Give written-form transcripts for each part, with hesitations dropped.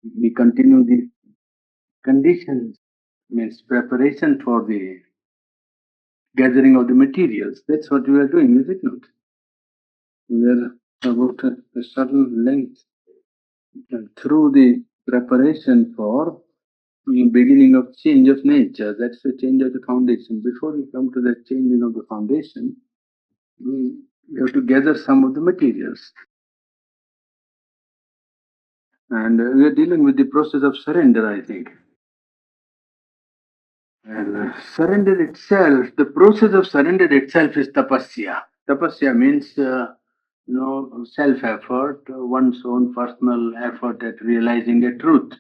we continue the conditions, means preparation for the gathering of the materials. That's what we are doing, is it not? We are about a certain length and through the preparation for the beginning of change of nature. That's the change of the foundation. Before we come to the changing of the foundation, we have to gather some of the materials. And we are dealing with the process of surrender, I think. And surrender itself, the process of surrender itself is tapasya. Tapasya means, self-effort, one's own personal effort at realizing a truth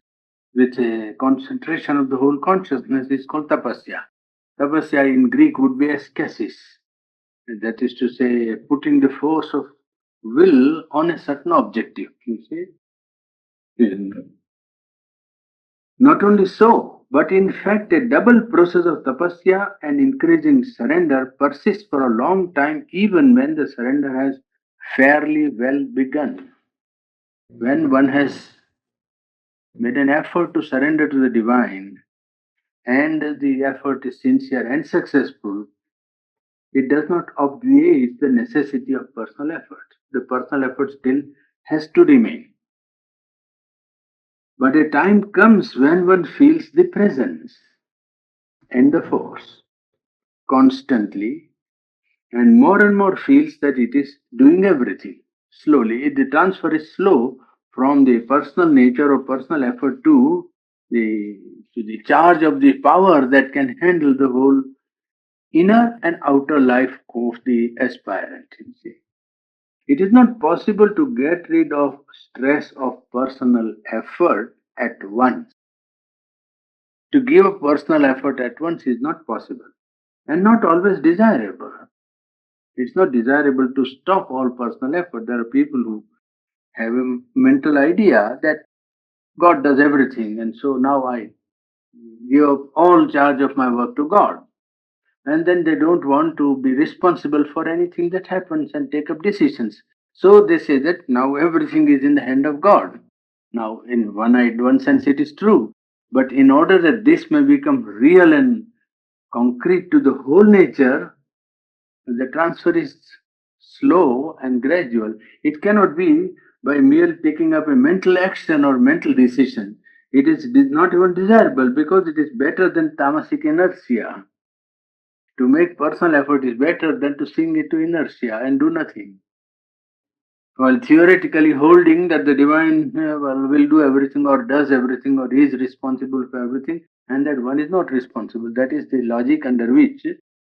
with a concentration of the whole consciousness is called tapasya. Tapasya in Greek would be ascesis. That is to say, putting the force of will on a certain objective. You see? And not only so, but in fact, a double process of tapasya and increasing surrender persists for a long time, even when the surrender has fairly well begun. When one has made an effort to surrender to the divine, and the effort is sincere and successful, it does not obviate the necessity of personal effort. The personal effort still has to remain. But a time comes when one feels the presence and the force constantly and more feels that it is doing everything. Slowly, the transfer is slow from the personal nature or personal effort the to the charge of the power that can handle the whole inner and outer life of the aspirant. You see. It is not possible to get rid of stress of personal effort at once. To give up personal effort at once is not possible and not always desirable. It's not desirable to stop all personal effort. There are people who have a mental idea that God does everything, and so now I give up all charge of my work to God. And then they don't want to be responsible for anything that happens and take up decisions. So they say that now everything is in the hand of God. Now, in one sense, it is true. But in order that this may become real and concrete to the whole nature, the transfer is slow and gradual. It cannot be by merely taking up a mental action or mental decision. It is not even desirable because it is better than tamasic inertia. To make personal effort is better than to sink into inertia and do nothing. While theoretically holding that the divine will do everything or does everything or is responsible for everything, and that one is not responsible. That is the logic under which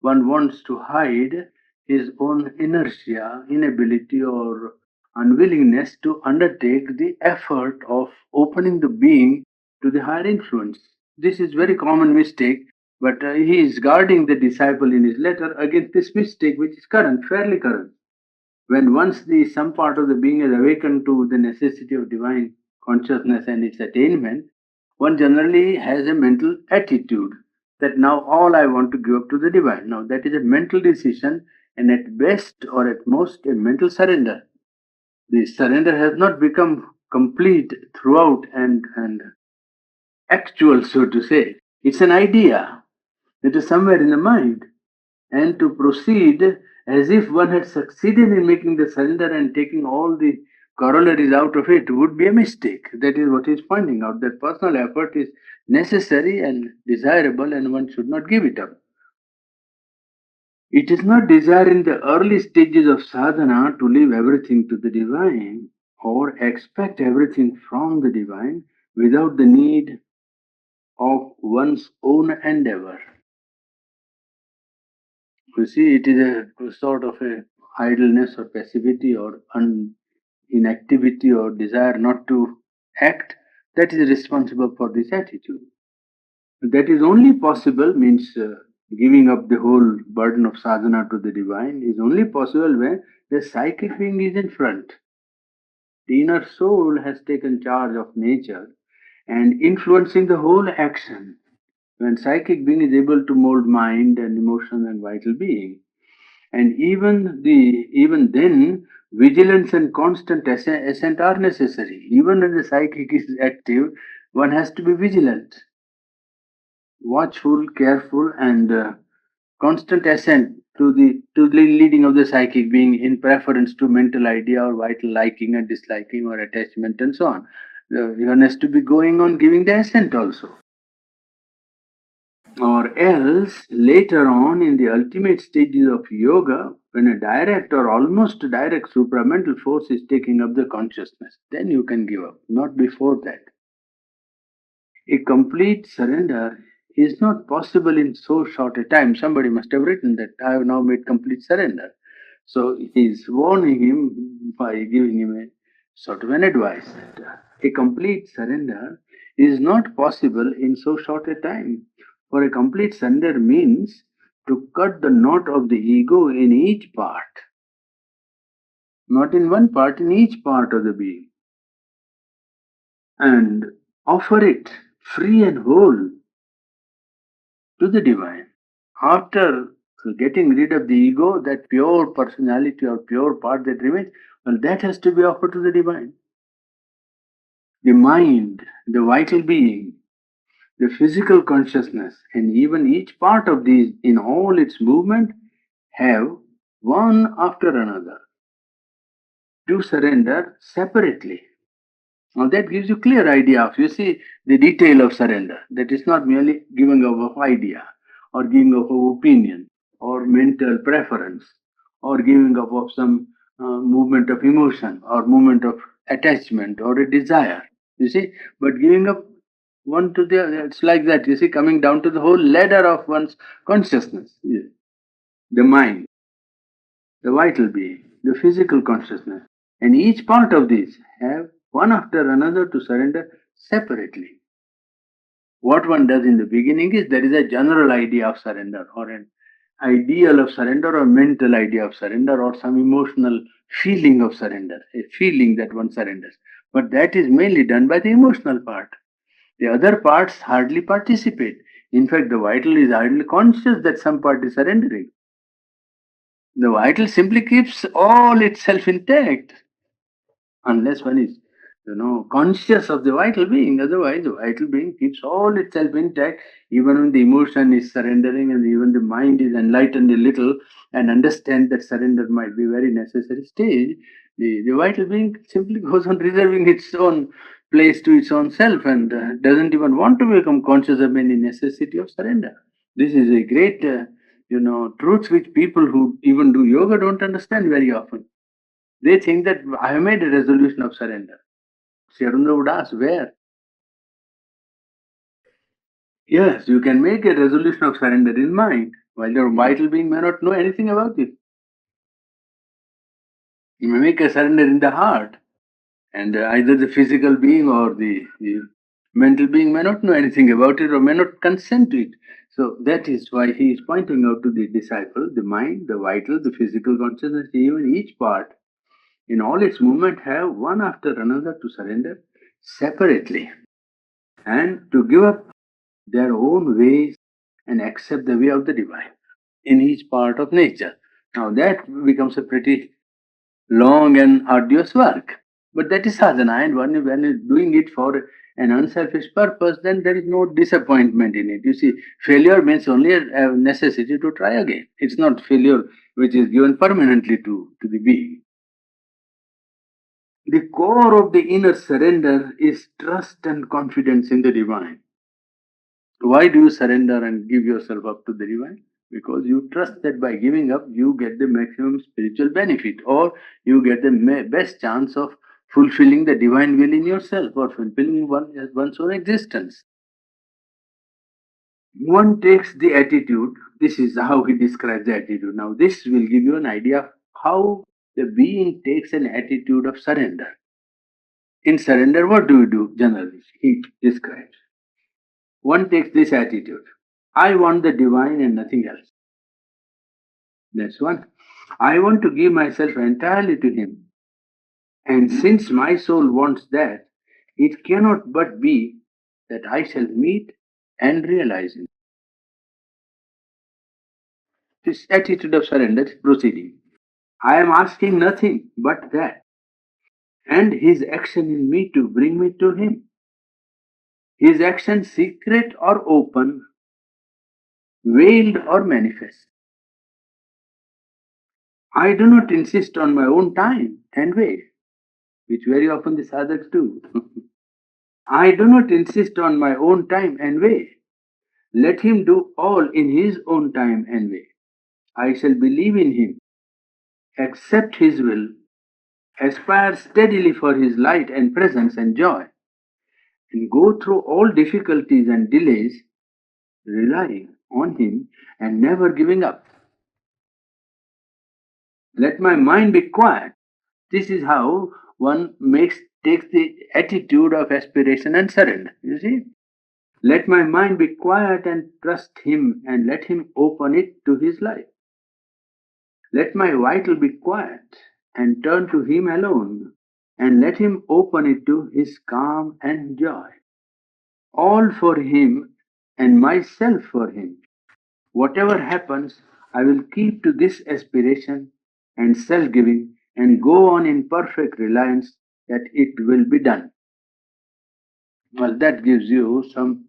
one wants to hide his own inertia, inability, or unwillingness to undertake the effort of opening the being to the higher influence. This is very common mistake, but he is guarding the disciple in his letter against this mistake, which is current, fairly current. When once the some part of the being is awakened to the necessity of divine consciousness and its attainment, one generally has a mental attitude that now all I want to give up to the divine. Now that is a mental decision and at best or at most a mental surrender. The surrender has not become complete throughout and actual, so to say. It's an idea that is somewhere in the mind. And to proceed as if one had succeeded in making the surrender and taking all the corollaries out of it would be a mistake. That is what he is pointing out, that personal effort is necessary and desirable and one should not give it up. It is not desire in the early stages of sadhana to leave everything to the divine or expect everything from the divine without the need of one's own endeavor. You see, it is a sort of a idleness or passivity or inactivity or desire not to act that is responsible for this attitude. That is only possible, means giving up the whole burden of sadhana to the divine is only possible when the psychic being is in front. The inner soul has taken charge of nature and influencing the whole action. When psychic being is able to mold mind and emotion and vital being, And even then, vigilance and constant assent are necessary. Even when the psychic is active, one has to be vigilant, watchful, careful, and constant assent to the leading of the psychic being in preference to mental idea or vital liking and disliking or attachment and so on. One has to be going on giving the assent also. Or else, later on in the ultimate stages of yoga, when a direct or almost direct supramental force is taking up the consciousness, then you can give up, not before that. A complete surrender is not possible in so short a time. Somebody must have written that I have now made complete surrender. So he's warning him by giving him a sort of an advice that a complete surrender is not possible in so short a time. For a complete surrender means to cut the knot of the ego in each part, not in one part, in each part of the being, and offer it free and whole to the divine. After getting rid of the ego, that pure personality or pure part that remains, well, that has to be offered to the divine. The mind, the vital being, the physical consciousness, and even each part of these in all its movement have one after another to surrender separately. Now that gives you clear idea of, you see, the detail of surrender. That is not merely giving of idea or giving of opinion or mental preference or giving up of some movement of emotion or movement of attachment or a desire. You see, but giving up one to the other, it's like that. You see, coming down to the whole ladder of one's consciousness, the mind, the vital being, the physical consciousness. And each part of these have one after another to surrender separately. What one does in the beginning is there is a general idea of surrender or an ideal of surrender or mental idea of surrender or some emotional feeling of surrender, a feeling that one surrenders. But that is mainly done by the emotional part. The other parts hardly participate. In fact, the vital is hardly conscious that some part is surrendering. The vital simply keeps all itself intact unless one is, conscious of the vital being. Otherwise, the vital being keeps all itself intact, even when the emotion is surrendering and even the mind is enlightened a little and understand that surrender might be a very necessary stage. The vital being simply goes on reserving its own place to its own self and doesn't even want to become conscious of any necessity of surrender. This is a great, truth which people who even do yoga don't understand very often. They think that I have made a resolution of surrender. Sharunda would ask, where? Yes, you can make a resolution of surrender in mind, while your vital being may not know anything about it. You may make a surrender in the heart, and either the physical being or the mental being may not know anything about it or may not consent to it. So that is why he is pointing out to the disciple the mind, the vital, the physical consciousness, even each part in all its movement have one after another to surrender separately and to give up their own ways and accept the way of the divine in each part of nature. Now that becomes a pretty long and arduous work. But that is sadhana, and when is doing it for an unselfish purpose, then there is no disappointment in it. You see, failure means only a necessity to try again. It's not failure which is given permanently to the being. The core of the inner surrender is trust and confidence in the divine. Why do you surrender and give yourself up to the divine? Because you trust that by giving up, you get the maximum spiritual benefit, or you get the best chance of fulfilling the divine will in yourself, or fulfilling one's own existence. One takes the attitude, this is how he describes the attitude. Now, this will give you an idea of how the being takes an attitude of surrender. In surrender, what do you do generally? He describes. One takes this attitude, I want the divine and nothing else. That's one. I want to give myself entirely to Him. And since my soul wants that, it cannot but be that I shall meet and realize Him. This attitude of surrender is proceeding. I am asking nothing but that, and His action in me to bring me to Him. His action secret or open, veiled or manifest. I do not insist on my own time and way, which very often the sadhaks do. I do not insist on my own time and way. Let him do all in his own time and way. I shall believe in him, accept his will, aspire steadily for his light and presence and joy, and go through all difficulties and delays, relying on him and never giving up. Let my mind be quiet. This is how one takes the attitude of aspiration and surrender. You see? Let my mind be quiet and trust him and let him open it to his life. Let my vital be quiet and turn to him alone and let him open it to his calm and joy. All for him and myself for him. Whatever happens, I will keep to this aspiration and self giving and go on in perfect reliance that it will be done. Well, that gives you some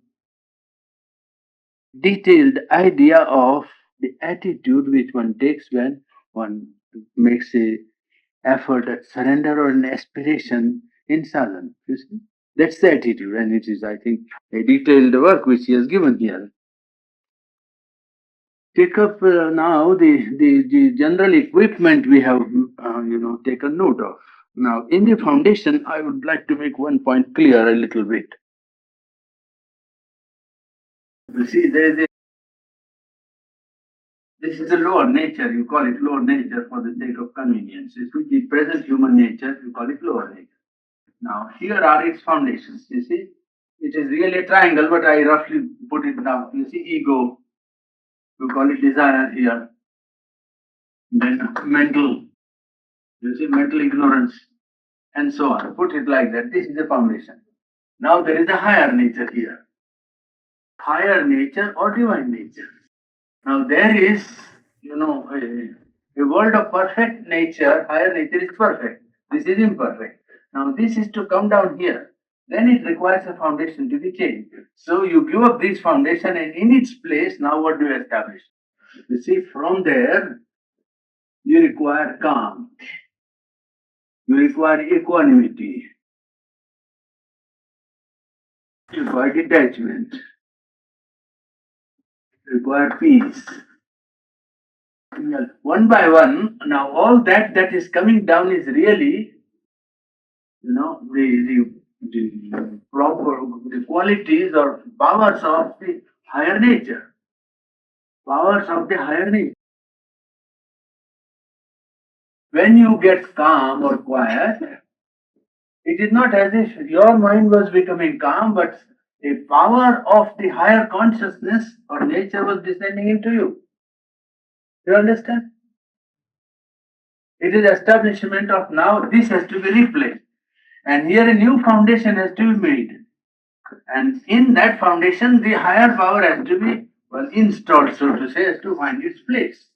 detailed idea of the attitude which one takes when one makes a effort at surrender or an aspiration in sadhana. You see? That's the attitude, and it is, I think, a detailed work which he has given here. Take up now the general equipment we have, taken note of. Now, in the foundation, I would like to make one point clear a little bit. You see, this is a lower nature. You call it lower nature for the sake of convenience. This is the present human nature. You call it lower nature. Now, here are its foundations. You see, it is really a triangle, but I roughly put it down. You see, ego. You call it desire here. Then mental. You see, mental ignorance, and so on. Put it like that. This is the foundation. Now there is a higher nature here. Higher nature or divine nature. Now there is, a world of perfect nature. Higher nature is perfect. This is imperfect. Now this is to come down here. Then it requires a foundation to be changed. So you give up this foundation and in its place, now what do you establish? You see, from there, you require calm. You require equanimity. You require detachment. You require peace. Well, one by one, now all that is coming down is really, the proper, the qualities or powers of the higher nature. Powers of the higher nature. When you get calm or quiet, it is not as if your mind was becoming calm, but a power of the higher consciousness or nature was descending into you. You understand? It is establishment of now this has to be replaced. And here a new foundation has to be made. And in that foundation, the higher power has to be installed, so to say, has to find its place.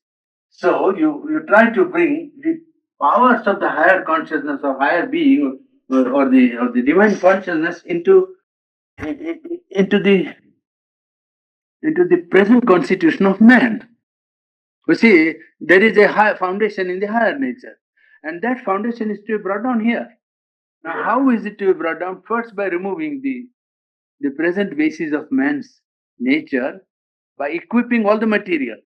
So you try to bring the powers of the higher consciousness or higher being or the divine consciousness into the present constitution of man. You see, there is a high foundation in the higher nature, and that foundation is to be brought down here. Now, how is it to be brought down? First, by removing the present basis of man's nature, by equipping all the material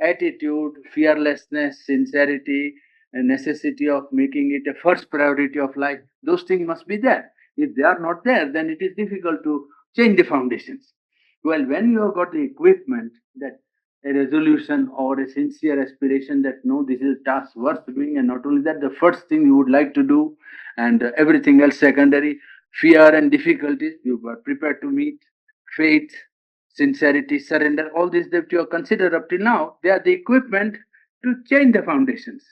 attitude, fearlessness, sincerity, and necessity of making it a first priority of life. Those things must be there. If they are not there, then it is difficult to change the foundations. Well, when you have got the equipment, that a resolution or a sincere aspiration that no, this is a task worth doing, and not only that, the first thing you would like to do, and everything else secondary, fear and difficulties you are prepared to meet, faith, sincerity, surrender, all this that you have considered up till now, they are the equipment to change the foundations.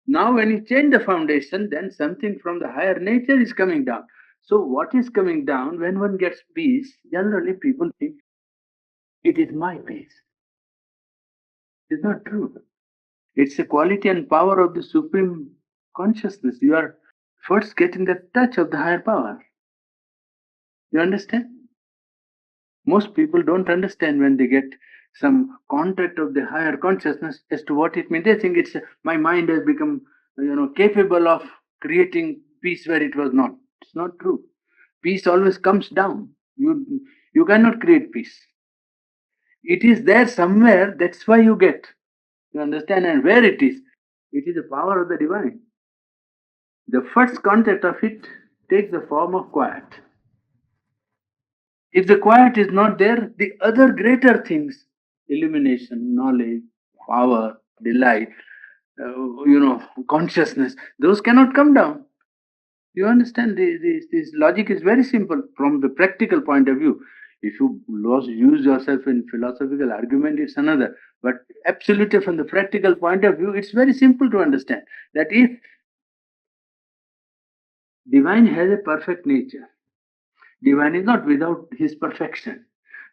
Now, when you change the foundation, then something from the higher nature is coming down. So, what is coming down when one gets peace? Generally, people think it is my peace. It's not true. It's the quality and power of the supreme consciousness. You are first getting the touch of the higher power. You understand? Most people don't understand when they get some contact of the higher consciousness as to what it means. They think it's my mind has become, capable of creating peace where it was not. It's not true. Peace always comes down. You cannot create peace. It is there somewhere. That's why you get. You understand? And where it is the power of the divine. The first contact of it takes the form of quiet. If the quiet is not there, the other greater things, illumination, knowledge, power, delight, consciousness, those cannot come down. You understand? This logic is very simple from the practical point of view. If you use yourself in philosophical argument, it's another. But absolutely from the practical point of view, it's very simple to understand that if divine has a perfect nature, divine is not without his perfection.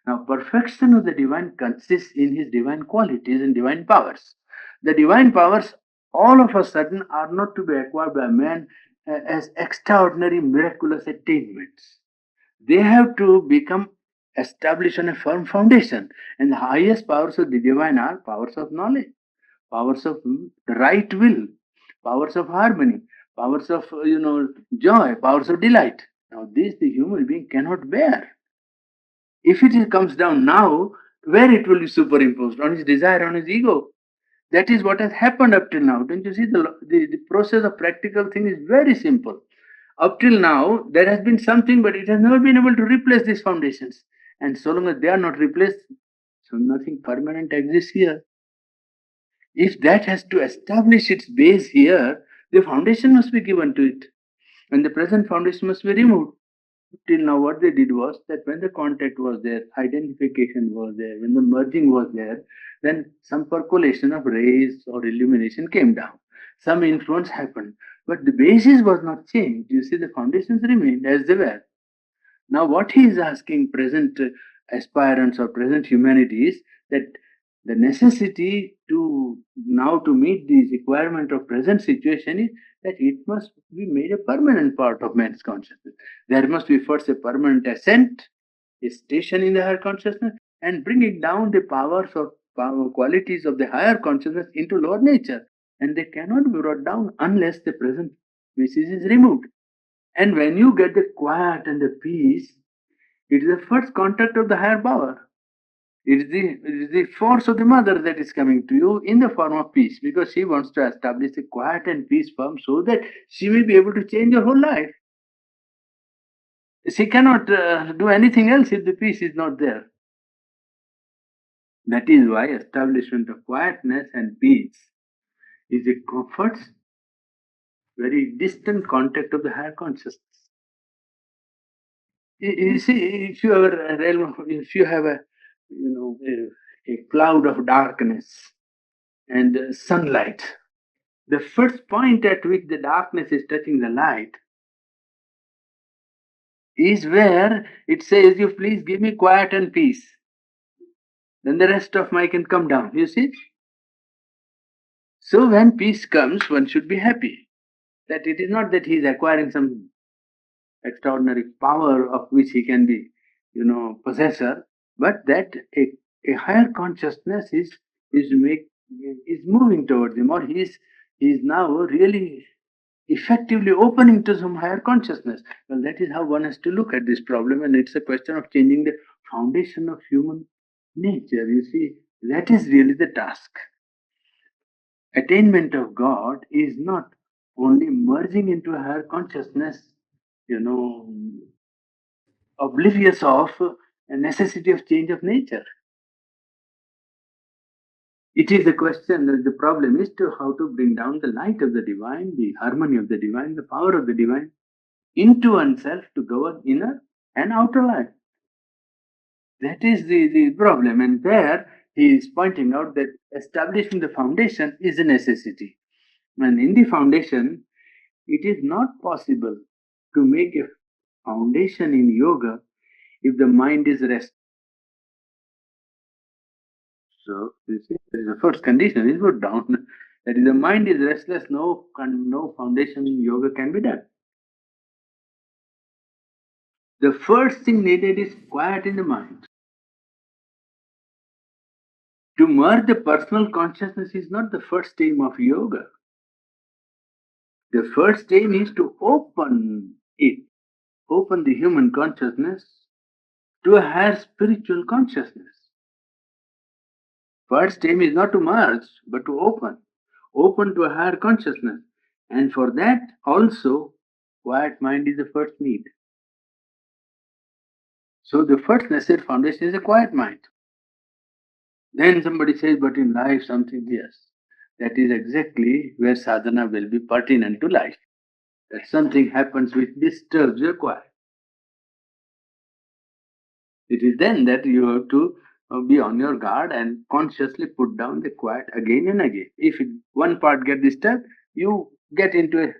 Now, perfection of the divine consists in his divine qualities and divine powers. The divine powers, all of a sudden, are not to be acquired by man as extraordinary, miraculous attainments. They have to become established on a firm foundation. And the highest powers of the divine are powers of knowledge, powers of right will, powers of harmony, powers of joy, powers of delight. Now, this the human being cannot bear. If comes down now, where it will be superimposed? On his desire, on his ego. That is what has happened up till now. Don't you see the process of practical thing is very simple. Up till now, there has been something, but it has never been able to replace these foundations. And so long as they are not replaced, so nothing permanent exists here. If that has to establish its base here, the foundation must be given to it. And the present foundation must be removed. Till now, what they did was that when the contact was there, identification was there, when the merging was there, then some percolation of rays or illumination came down. Some influence happened. But the basis was not changed. You see, the foundations remained as they were. Now, what he is asking present aspirants or present humanity is that the necessity to now to meet the requirement of present situation is that it must be made a permanent part of man's consciousness. There must be first a permanent ascent, a station in the higher consciousness, and bringing down the powers or power qualities of the higher consciousness into lower nature. And they cannot be brought down unless the present basis is removed. And when you get the quiet and the peace, it is the first contact of the higher power. It is the force of the mother that is coming to you in the form of peace, because she wants to establish a quiet and peace form so that she may be able to change your whole life. She cannot do anything else if the peace is not there. That is why establishment of quietness and peace is a comfort, very distant contact of the higher consciousness. You see, if you have a cloud of darkness and sunlight, the first point at which the darkness is touching the light is where it says, "You please give me quiet and peace." Then the rest of my can come down. You see? So when peace comes, one should be happy. That it is not that he is acquiring some extraordinary power of which he can be, possessor, but that a higher consciousness is make is moving towards him, or he is now really effectively opening to some higher consciousness. Well, that is how one has to look at this problem, and it's a question of changing the foundation of human nature. You see, that is really the task. Attainment of God is not only merging into a higher consciousness, you know, oblivious of a necessity of change of nature. It is the question, the problem is to how to bring down the light of the divine, the harmony of the divine, the power of the divine into oneself to govern inner and outer life. That is the problem. And there he is pointing out that establishing the foundation is a necessity. And in the foundation, it is not possible to make a foundation in yoga if the mind is restless. So you see, that is the first condition is put down. That is, the mind is restless. No foundation in yoga can be done. The first thing needed is quiet in the mind. To merge the personal consciousness is not the first aim of yoga. The first aim is to open the human consciousness to a higher spiritual consciousness. First aim is not to merge, but to open to a higher consciousness. And for that also, quiet mind is the first need. So the first necessary foundation is a quiet mind. Then somebody says, but in life something, yes. That is exactly where sadhana will be pertinent to life. That something happens which disturbs your quiet. It is then that you have to be on your guard and consciously put down the quiet again and again. If one part gets disturbed, you get into a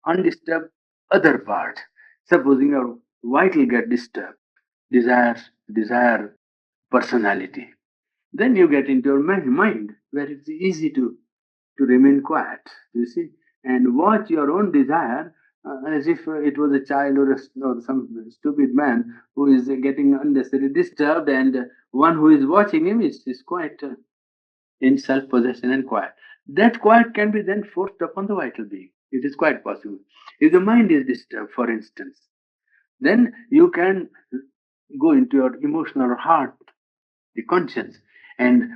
undisturbed other part. Supposing your vital get disturbed, desire personality. Then you get into your mind where it's easy to remain quiet, you see, and watch your own desire as if it was a child or some stupid man who is getting unnecessarily disturbed, and one who is watching him is quite in self possession and quiet. That quiet can be then forced upon the vital being. It is quite possible. If the mind is disturbed, for instance, then you can go into your emotional heart, the conscience, and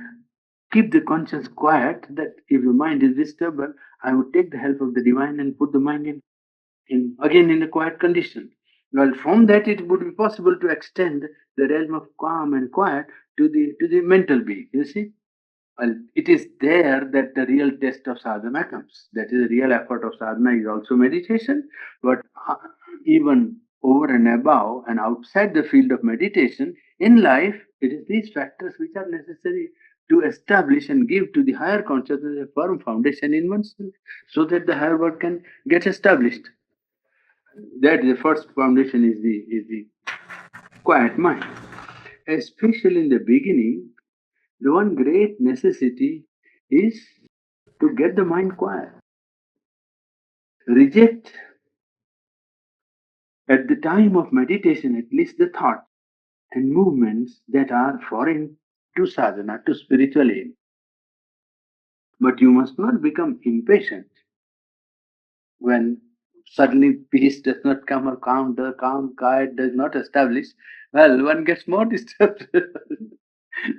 keep the conscience quiet. That if your mind is disturbed, well, I would take the help of the divine and put the mind in again in a quiet condition. Well, from that it would be possible to extend the realm of calm and quiet to the mental being. You see, well, it is there that the real test of sadhana comes. That is, the real effort of sadhana is also meditation, but even over and above and outside the field of meditation, in life, it is these factors which are necessary to establish and give to the higher consciousness a firm foundation in oneself so that the higher work can get established. That the first foundation is the quiet mind. Especially in the beginning, the one great necessity is to get the mind quiet. Reject at the time of meditation at least the thought and movements that are foreign to sadhana, to spiritual aim. But you must not become impatient when suddenly peace does not come or calm quiet does not establish. Well, one gets more disturbed.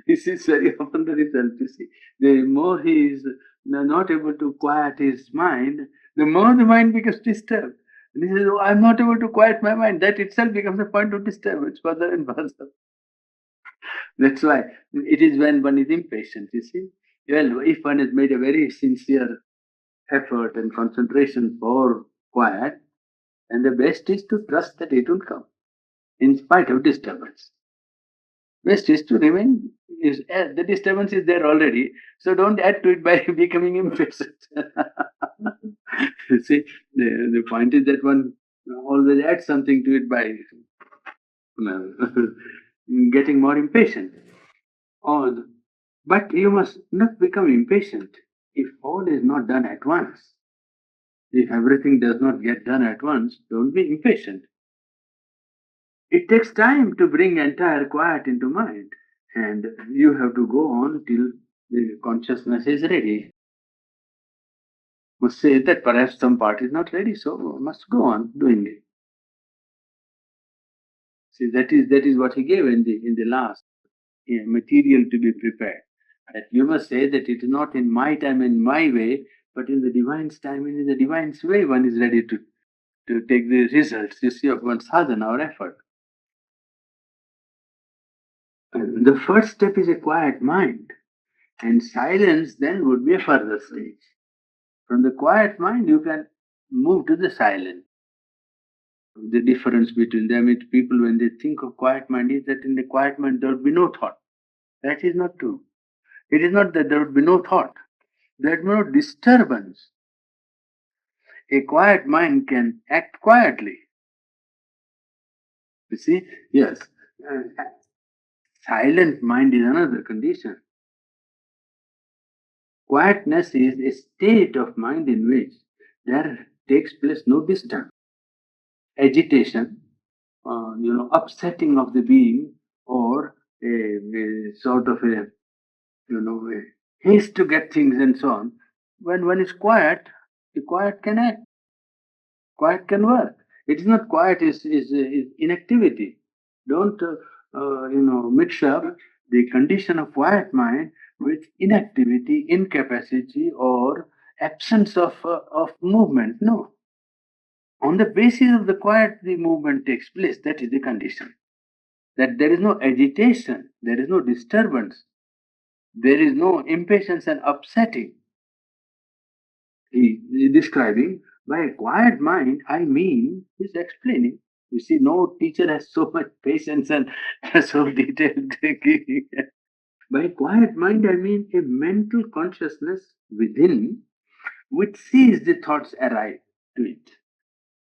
This is very often the result. You see, the more he is not able to quiet his mind, the more the mind becomes disturbed. And he says, "Oh, I'm not able to quiet my mind." That itself becomes a point of disturbance further and further. That's why it is when one is impatient, you see. Well, if one has made a very sincere effort and concentration for quiet, and the best is to trust that it will come in spite of disturbance. Best is to remain, the disturbance is there already, so don't add to it by becoming impatient. See, the point is that one always adds something to it by getting more impatient. Or, but you must not become impatient if all is not done at once. If everything does not get done at once, don't be impatient. It takes time to bring entire quiet into mind, and you have to go on till the consciousness is ready. Must say that perhaps some part is not ready, so must go on doing it. See, that is what he gave in the last material to be prepared. That you must say that it is not in my time, in my way, but in the divine's time and in the divine's way, one is ready to take the results, you see, of one's sadhana or effort. And the first step is a quiet mind, and silence then would be a further stage. From the quiet mind, you can move to the silent. The difference between them is people, when they think of quiet mind, is that in the quiet mind there would be no thought. That is not true. It is not that there would be no thought. There would be no disturbance. A quiet mind can act quietly. You see? Yes. Uh, Silent mind is another condition. Quietness is a state of mind in which there takes place no disturbance, agitation, upsetting of the being, or a sort of a haste to get things and so on. When one is quiet, the quiet can act, quiet can work. It is not quiet, is inactivity. Don't mix up the condition of quiet mind with inactivity, incapacity, or absence of movement. No. On the basis of the quiet, the movement takes place. That is the condition. That there is no agitation, there is no disturbance, there is no impatience and upsetting. He is describing by a quiet mind, I mean, he's explaining. You see, no teacher has so much patience and so detailed thinking. By a quiet mind, I mean a mental consciousness within which sees the thoughts arrive to it,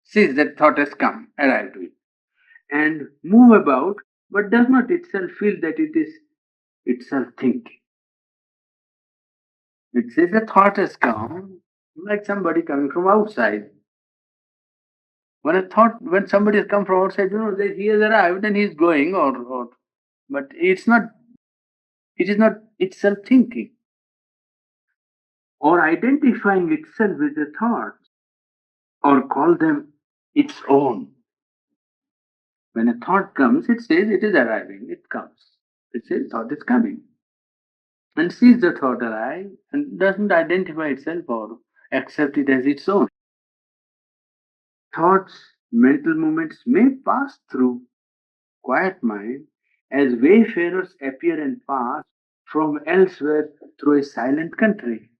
sees that thought has come, arrive to it, and move about, but does not itself feel that it is itself thinking. It says a thought has come, like somebody coming from outside. When somebody has come from outside, that he has arrived and he is going, or but it is not itself thinking or identifying itself with the thoughts or call them its own. When a thought comes, it says it is arriving, it comes. It says thought is coming. And sees the thought arrive and doesn't identify itself or accept it as its own. Thoughts, mental movements may pass through quiet mind as wayfarers appear and pass from elsewhere through a silent country.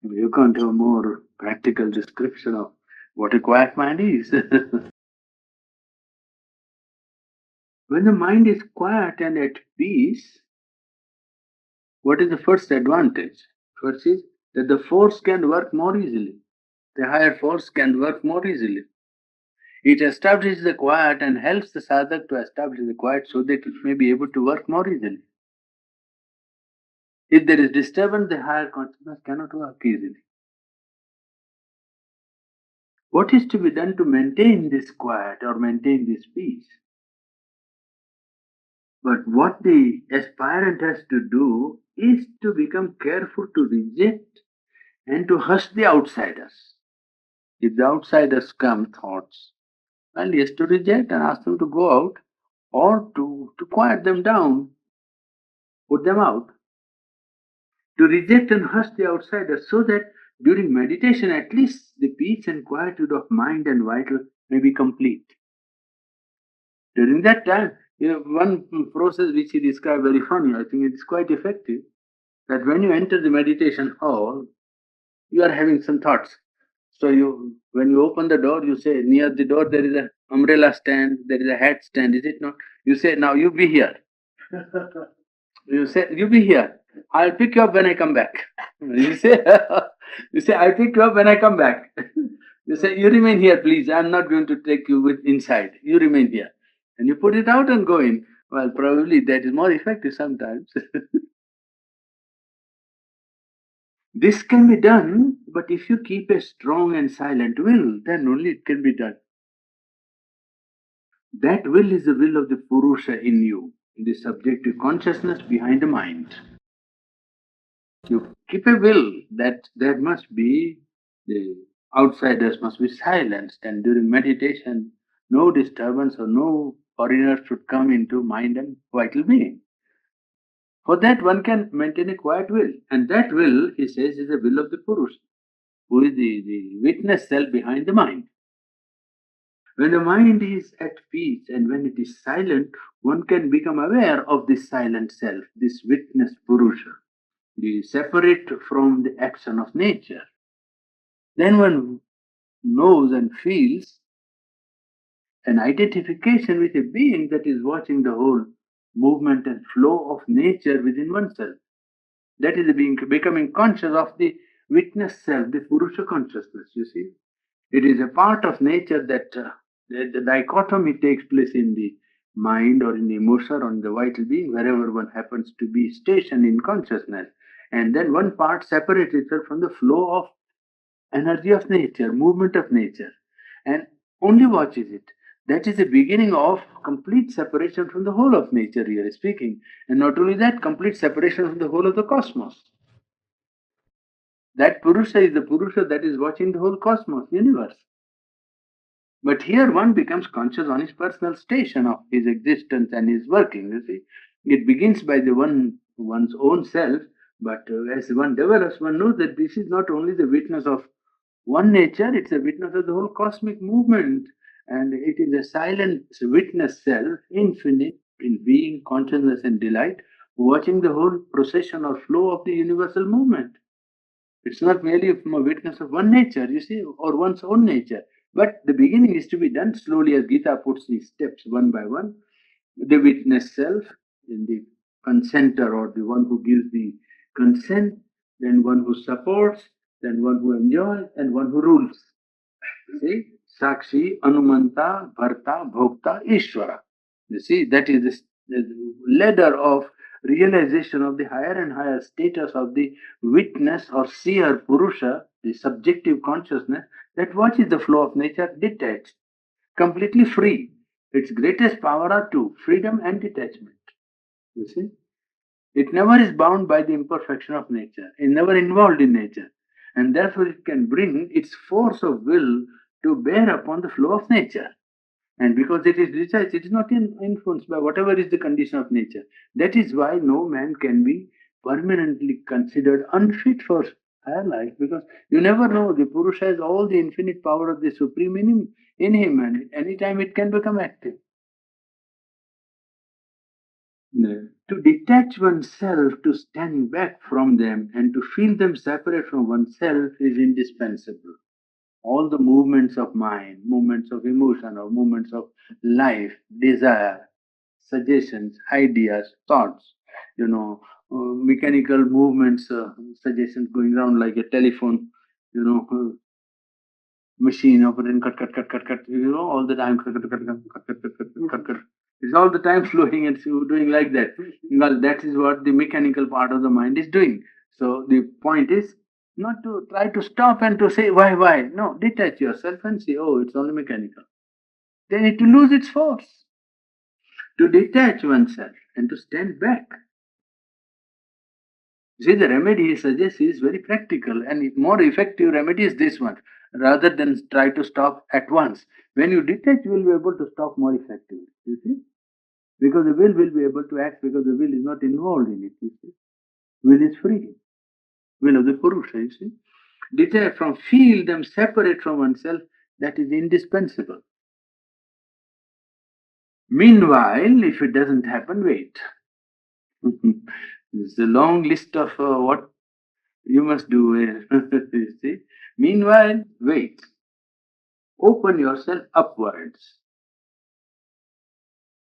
You can't have a more practical description of what a quiet mind is. When the mind is quiet and at peace, what is the first advantage? First is that the force can work more easily. The higher force can work more easily. It establishes the quiet and helps the sadhak to establish the quiet so that it may be able to work more easily. If there is disturbance, the higher consciousness cannot work easily. What is to be done to maintain this quiet or maintain this peace? But what the aspirant has to do is to become careful to reject and to hush the outsiders. If the outsiders come thoughts, well, he has to reject and ask them to go out or to quiet them down, put them out. To reject and hush the outsiders so that during meditation at least the peace and quietude of mind and vital may be complete. During that time, one process which he described very funny, I think it's quite effective, that when you enter the meditation hall, you are having some thoughts. So when you open the door, you say, near the door there is an umbrella stand, there is a hat stand, is it not? You say, now you be here. You say, you be here. I'll pick you up when I come back. You say, I'll pick you up when I come back. You say, you remain here, please. I'm not going to take you with inside. You remain here. And you put it out and go in. Well, probably that is more effective sometimes. This can be done, but if you keep a strong and silent will, then only it can be done. That will is the will of the Purusha in you, the subjective consciousness behind the mind. You keep a will that there must be, the outsiders must be silenced, and during meditation, no disturbance or no foreigner should come into mind and vital being. For that, one can maintain a quiet will, and that will, he says, is the will of the Purusha, who is the witness self behind the mind. When the mind is at peace and when it is silent, one can become aware of this silent self, this witness Purusha, the separate from the action of nature. Then one knows and feels an identification with a being that is watching the whole movement and flow of nature within oneself. That is the being becoming conscious of the witness self, the Purusha consciousness, you see. It is a part of nature that the dichotomy takes place in the mind or in the emotion or in the vital being, wherever one happens to be stationed in consciousness. And then one part separates itself from the flow of energy of nature, movement of nature, and only watches it. That is the beginning of complete separation from the whole of nature, really speaking. And not only that, complete separation from the whole of the cosmos. That Purusha is the Purusha that is watching the whole cosmos, universe. But here one becomes conscious on his personal station of his existence and his working. You see, it begins by the one's own self, but as one develops, one knows that this is not only the witness of one nature; it's a witness of the whole cosmic movement, and it is a silent witness self, infinite in being, consciousness, and delight, watching the whole procession or flow of the universal movement. It's not merely from a witness of one nature, you see, or one's own nature. But the beginning is to be done slowly, as Gita puts these steps one by one. The witness self, in the consenter or the one who gives the consent, then one who supports, then one who enjoys, and one who rules. See, Sakshi, Anumanta, Bharta, Bhokta, Ishvara. You see, that is the ladder of realization of the higher and higher status of the witness or seer Purusha, the subjective consciousness that watches the flow of nature detached, completely free. Its greatest power are two: freedom and detachment. You see? It never is bound by the imperfection of nature, it never involved in nature, and therefore it can bring its force of will to bear upon the flow of nature. And because it is detached, it is not influenced by whatever is the condition of nature. That is why no man can be permanently considered unfit for higher life, because you never know. The Purusha has all the infinite power of the Supreme in him, and anytime it can become active. No. To detach oneself, to stand back from them, and to feel them separate from oneself is indispensable. All the movements of mind, movements of emotion, or movements of life, desire, suggestions, ideas, thoughts, mechanical movements, suggestions going around like a telephone, machine operating cut, all the time cut. It's all the time flowing and doing like that. Well, that is what the mechanical part of the mind is doing. So the point is not to try to stop and to say why. No, detach yourself and say, oh, it's only mechanical. Then it will lose its force. To detach oneself and to stand back. See, the remedy he suggests is very practical, and more effective remedy is this one, rather than try to stop at once. When you detach, you will be able to stop more effectively. You see, because the will be able to act because the will is not involved in it. You see, will is free. Will of the Purusha. You see, detach from feel them separate from oneself. That is indispensable. Meanwhile, if it doesn't happen, wait. It's a long list of what you must do. You see. Meanwhile, wait. Open yourself upwards.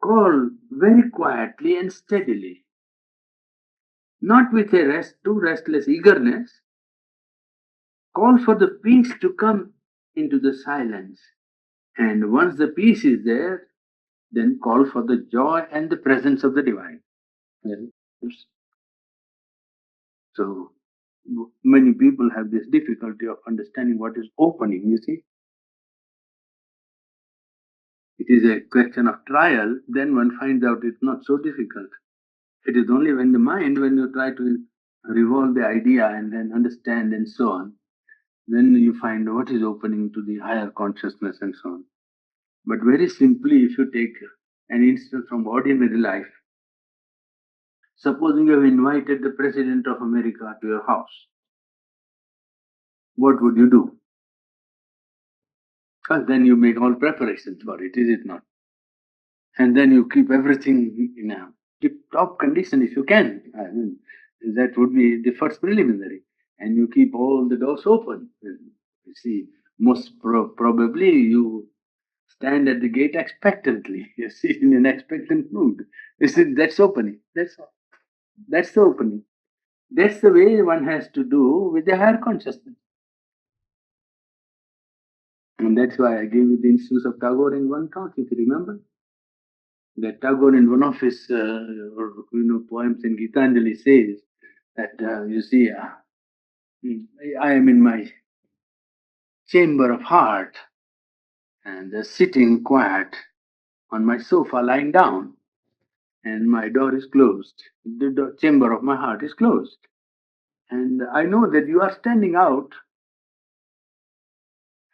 Call very quietly and steadily, not with a too restless eagerness. Call for the peace to come into the silence. And once the peace is there, then call for the joy and the presence of the divine. Yes. So many people have this difficulty of understanding what is opening, you see. It is a question of trial, then one finds out it's not so difficult. It is only when the mind, when you try to revolve the idea and then understand and so on, then you find what is opening to the higher consciousness and so on. But very simply, if you take an instance from ordinary life, supposing you have invited the President of America to your house, what would you do? Well, then you make all preparations for it, is it not? And then you keep everything in a tip-top condition if you can. I mean, that would be the first preliminary. And you keep all the doors open. You see, most probably you stand at the gate expectantly. You see, in an expectant mood. You see, that's opening. That's all. That's the opening. That's the way one has to do with the higher consciousness. And that's why I gave you the instance of Tagore in one talk, if you remember. That Tagore in one of his poems in Gitanjali says that you see, I am in my chamber of heart and sitting quiet on my sofa lying down, and my door is closed. The chamber of my heart is closed. And I know that you are standing out,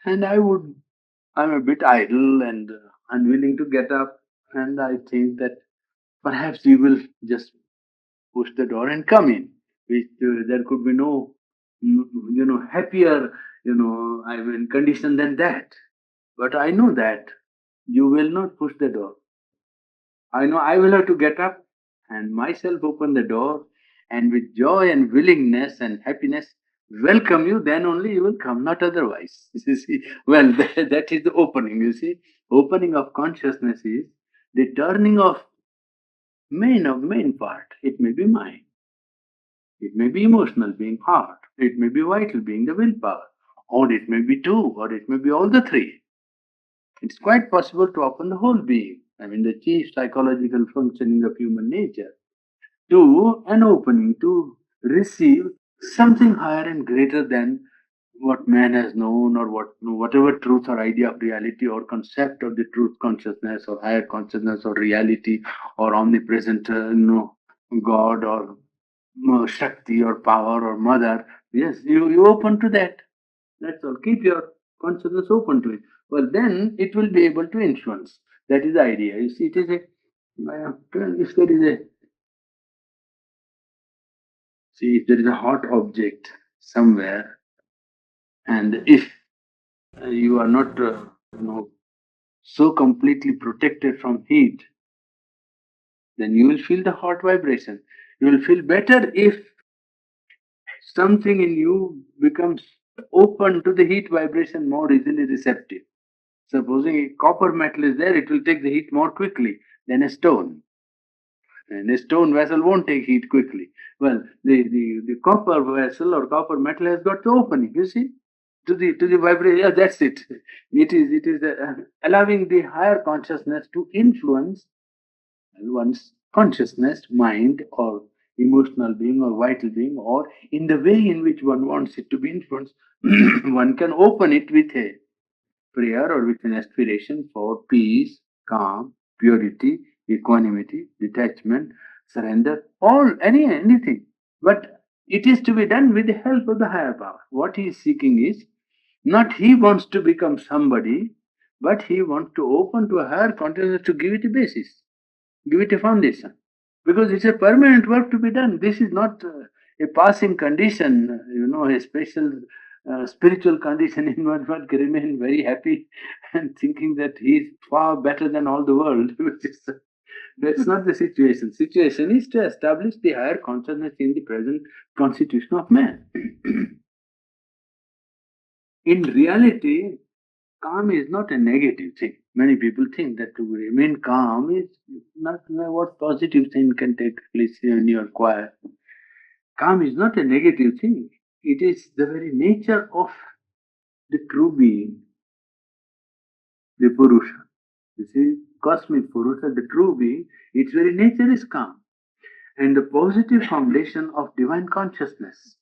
and I'm a bit idle and unwilling to get up, and I think that perhaps you will just push the door and come in. Which there could be no, happier, I mean, condition than that. But I know that you will not push the door. I know I will have to get up and myself open the door and with joy and willingness and happiness welcome you, then only you will come, not otherwise. You see, well, that is the opening, you see. Opening of consciousness is the turning of main part. It may be mind, it may be emotional being heart, it may be vital being the willpower, or it may be two, or it may be all the three. It's quite possible to open the whole being, I mean, the chief psychological functioning of human nature, to an opening to receive something higher and greater than what man has known, or whatever truth or idea of reality or concept of the truth consciousness or higher consciousness or reality or omnipresent God or Shakti or power or mother. Yes, you open to that. That's all. Keep your consciousness open to it. Well, then it will be able to influence. That is the idea. You see, it is a if there is a see if there is a hot object somewhere, and if you are not so completely protected from heat, then you will feel the hot vibration. You will feel better if something in you becomes open to the heat vibration, more easily receptive. Supposing a copper metal is there, it will take the heat more quickly than a stone. And a stone vessel won't take heat quickly. Well, the copper vessel or copper metal has got the opening, you see, to the vibration. Yeah, that's it. It is allowing the higher consciousness to influence one's consciousness, mind, or emotional being, or vital being, or in the way in which one wants it to be influenced. One can open it with a prayer or with an aspiration for peace, calm, purity, equanimity, detachment, surrender, all anything. But it is to be done with the help of the higher power. What he is seeking is not he wants to become somebody, but he wants to open to a higher consciousness to give it a basis, give it a foundation. Because it's a permanent work to be done. This is not a passing condition, a special spiritual condition in one can remain very happy and thinking that he is far better than all the world. That's not the situation. Situation is to establish the higher consciousness in the present constitution of man. In reality, calm is not a negative thing. Many people think that to remain calm is not what positive thing can take place in your choir. Calm is not a negative thing. It is the very nature of the true being, the Purusha. You see, cosmic Purusha, the true being, its very nature is calm and the positive foundation of divine consciousness.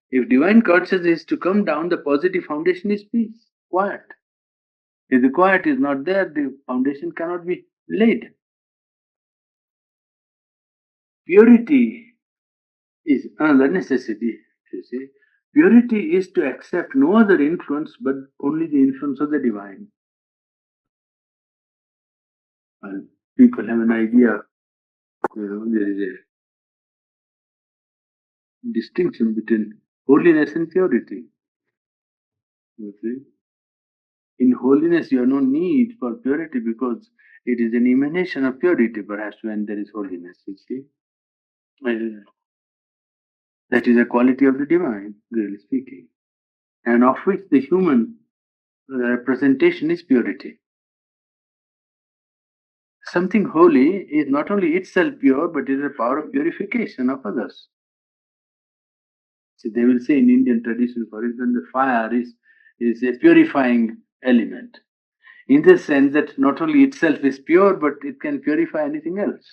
If divine consciousness is to come down, the positive foundation is peace, quiet. If the quiet is not there, the foundation cannot be laid. Purity is another necessity, you see. Purity is to accept no other influence but only the influence of the divine. And people have an idea, there is a distinction between holiness and purity. You see, in holiness you have no need for purity because it is an emanation of purity, perhaps, when there is holiness. You see, and that is a quality of the divine, really speaking, and of which the human representation is purity. Something holy is not only itself pure, but is a power of purification of others. See, they will say in Indian tradition, for instance, the fire is a purifying element. in the sense that not only itself is pure, but it can purify anything else.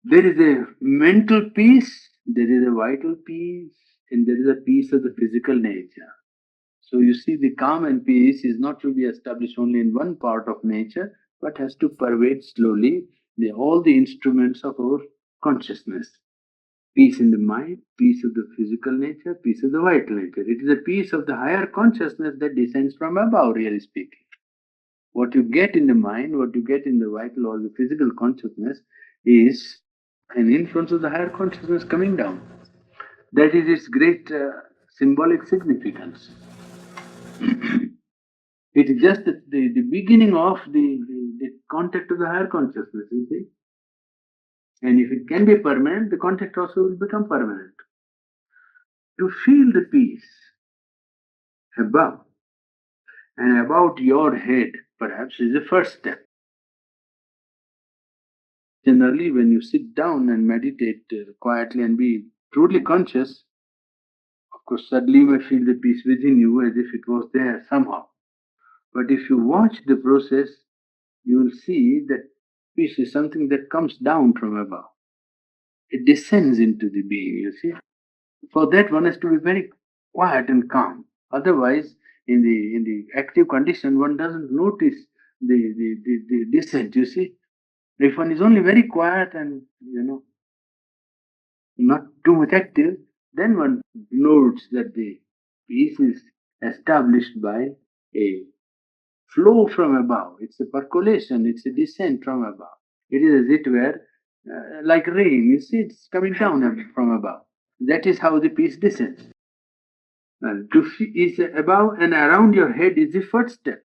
There is a mental peace, there is a vital peace, and there is a peace of the physical nature. So you see, the calm and peace is not to be established only in one part of nature, but has to pervade slowly all the instruments of our consciousness. Peace in the mind, peace of the physical nature, peace of the vital nature. It is a peace of the higher consciousness that descends from above, really speaking. What you get in the mind, what you get in the vital or the physical consciousness is an influence of the higher consciousness coming down. That is its great symbolic significance. It is just the beginning of the contact of the higher consciousness, you see. And if it can be permanent, the contact also will become permanent. To feel the peace above and about your head, perhaps, is the first step. Generally, when you sit down and meditate quietly and be truly conscious, of course, suddenly you may feel the peace within you as if it was there somehow. But if you watch the process, you will see that peace is something that comes down from above. It descends into the being, you see. For that, one has to be very quiet and calm. Otherwise, in the active condition, one doesn't notice the descent, you see. If one is only very quiet and, not too much active, then one notes that the peace is established by a flow from above. It's a percolation, it's a descent from above. It is as it were like rain, you see, it's coming down from above. That is how the peace descends. And is above and around your head is the first step.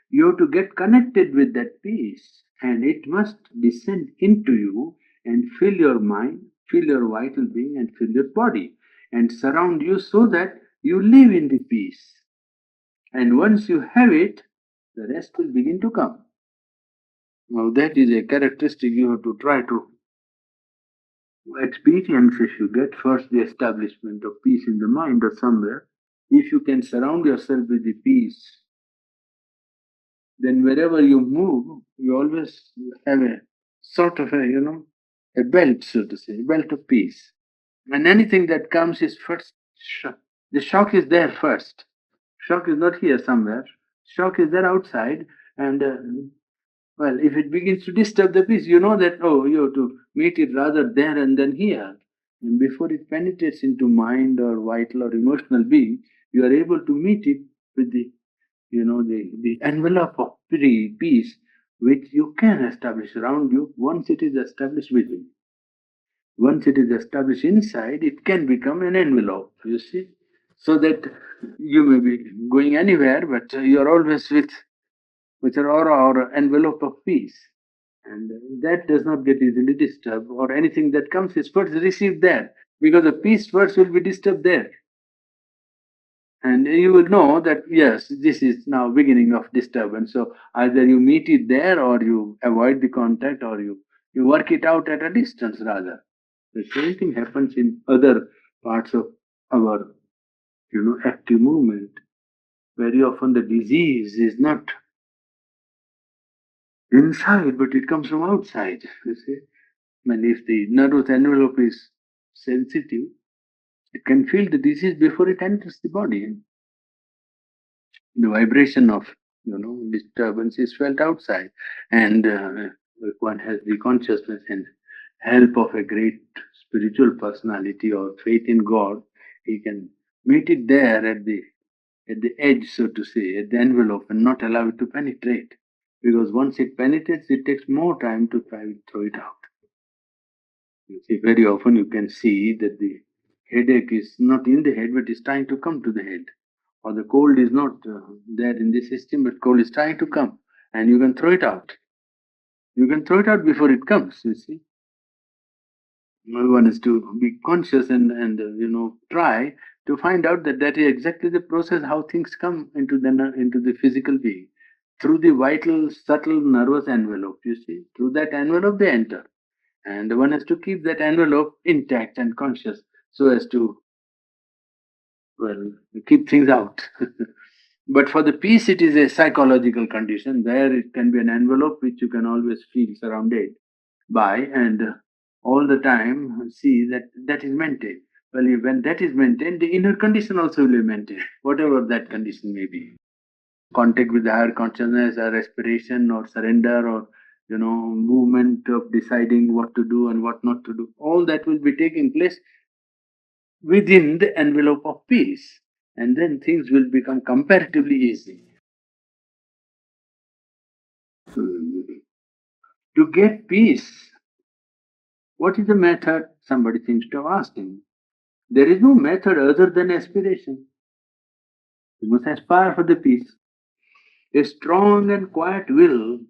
You have to get connected with that peace, and it must descend into you and fill your mind, fill your vital being, and fill your body, and surround you so that you live in the peace. And once you have it, the rest will begin to come. Now, that is a characteristic you have to try to experience if you get first the establishment of peace in the mind or somewhere. If you can surround yourself with the peace, then wherever you move, you always have a sort of a belt, so to say, a belt of peace. And anything that comes is first shock. The shock is there first. Shock is not here somewhere. Shock is there outside. And well, if it begins to disturb the peace, you know that, oh, you have to meet it rather there and then here. And before it penetrates into mind or vital or emotional being, you are able to meet it with the envelope of peace which you can establish around you once it is established within. Once it is established inside, it can become an envelope, you see, so that you may be going anywhere, but you're always with an aura or envelope of peace. And that does not get easily disturbed, or anything that comes is first received there, because the peace first will be disturbed there. And you will know that yes, this is now beginning of disturbance. So either you meet it there, or you avoid the contact, or you work it out at a distance rather. The same thing happens in other parts of our active movement. Very often the disease is not inside, but it comes from outside. You see, and if the nervous envelope is sensitive, it can feel the disease before it enters the body. The vibration of disturbance is felt outside, and if one has the consciousness and help of a great spiritual personality or faith in God, he can meet it there at the edge, so to say, at the envelope, and not allow it to penetrate, because once it penetrates, it takes more time to try and throw it out. You see, very often you can see that the headache is not in the head, but is trying to come to the head, or the cold is not there in the system, but cold is trying to come, and you can throw it out. You can throw it out before it comes, you see. One is to be conscious and try to find out that is exactly the process how things come into the physical being, through the vital, subtle nervous envelope, you see. Through that envelope they enter, and one has to keep that envelope intact and conscious so as to, well, keep things out. But for the peace, it is a psychological condition. There, it can be an envelope which you can always feel surrounded by, and all the time see that that is maintained. Well, when that is maintained, the inner condition also will be maintained, whatever that condition may be. Contact with the higher consciousness, or respiration, or surrender, or movement of deciding what to do and what not to do. All that will be taking place within the envelope of peace, and then things will become comparatively easy. To get peace, what is the method? Somebody seems to have asked him. There is no method other than aspiration. You must aspire for the peace. A strong and quiet will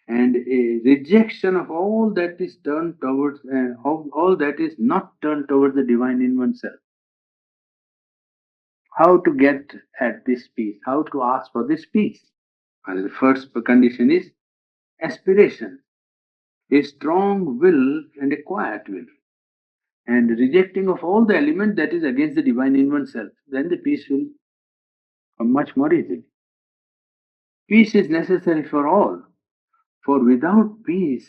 and a rejection of all that is turned towards, all that is not turned towards the divine in oneself. How to get at this peace? How to ask for this peace? And the first condition is aspiration, a strong will and a quiet will, and rejecting of all the element that is against the divine in oneself. Then the peace will come much more easily. Peace is necessary for all, for without peace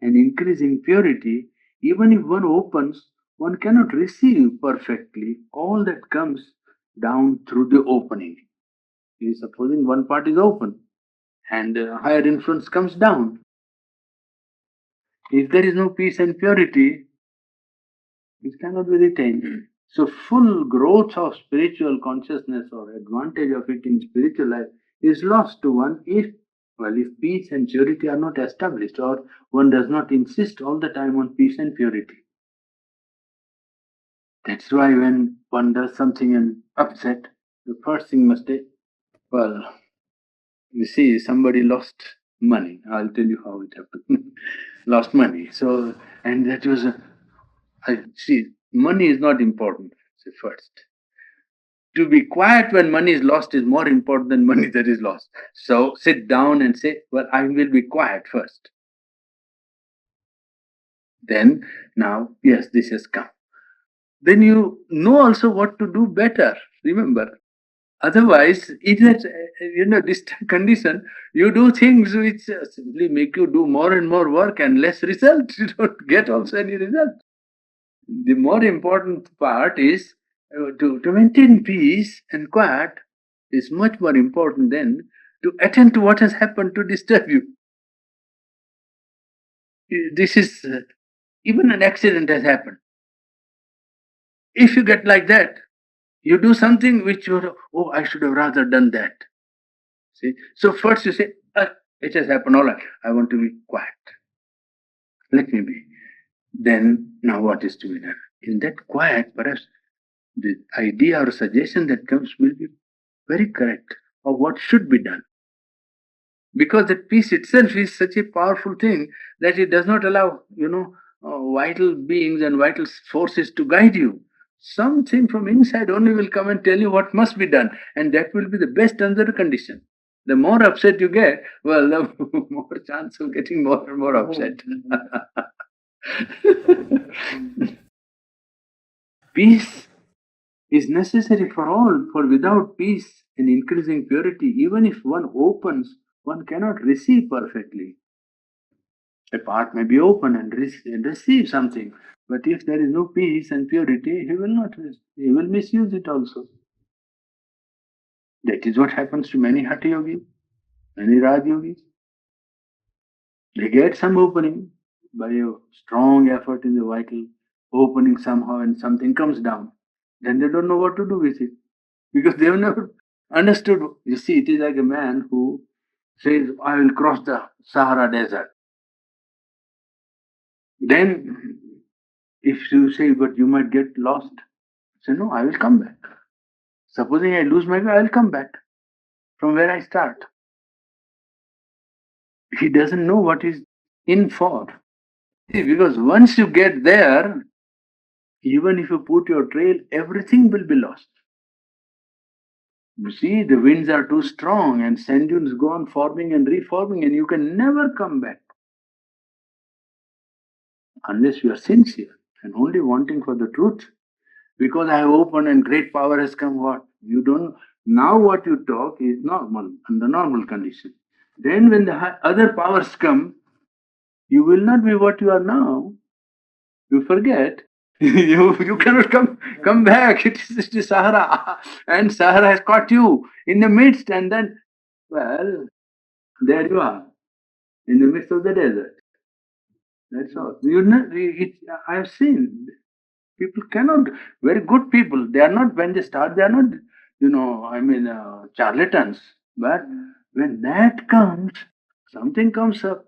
and increasing purity, even if one opens, one cannot receive perfectly all that comes down through the opening. Supposing one part is open and higher influence comes down. If there is no peace and purity, it cannot be retained. So, full growth of spiritual consciousness or advantage of it in spiritual life is lost to one if peace and purity are not established, or one does not insist all the time on peace and purity. That's why when one does something and upset, the first thing must be, well, you see, somebody lost money. I'll tell you how it happened. Lost money. So, and that was I see, money is not important. So first, to be quiet when money is lost is more important than money that is lost. So sit down and say, well, I will be quiet first. Then, now, yes, this has come. Then you know also what to do better. Remember, otherwise, in that this condition, you do things which simply make you do more and more work and less result. You don't get also any result. The more important part is to maintain peace and quiet is much more important than to attend to what has happened to disturb you. This is even an accident has happened. If you get like that, you do something which you, oh, I should have rather done that. See, so first you say, it has happened, all right, I want to be quiet. Let me be. Then, now what is to be done? In that quiet, perhaps the idea or suggestion that comes will be very correct of what should be done. Because that peace itself is such a powerful thing that it does not allow, vital beings and vital forces to guide you. Something from inside only will come and tell you what must be done, and that will be the best under the condition. The more upset you get, well, the more chance of getting more and more upset. Peace is necessary for all, for without peace and increasing purity, even if one opens, one cannot receive perfectly. A part may be open and receive something, but if there is no peace and purity, he will not, he will misuse it also. That is what happens to many Hatha yogis, many Raj yogis. They get some opening by a strong effort in the vital opening somehow, and something comes down. Then they don't know what to do with it because they have never understood. You see, it is like a man who says, I will cross the Sahara Desert. Then, if you say, but you might get lost, say, no, I will come back. Supposing I lose my way, I will come back from where I start. He doesn't know what he's in for. See, because once you get there, even if you put your trail, everything will be lost. You see, the winds are too strong and sand dunes go on forming and reforming, and you can never come back unless you are sincere and only wanting for the truth. Because I have opened and great power has come, what? You don't Now what you talk is normal, under normal condition. Then when the other powers come, you will not be what you are now. You forget. You cannot come back. It is Sahara. And Sahara has caught you in the midst, and then, well, there you are, in the midst of the desert. That's all. I have seen people cannot, very good people, they are not, when they start, they are not, charlatans. But when that comes, something comes up,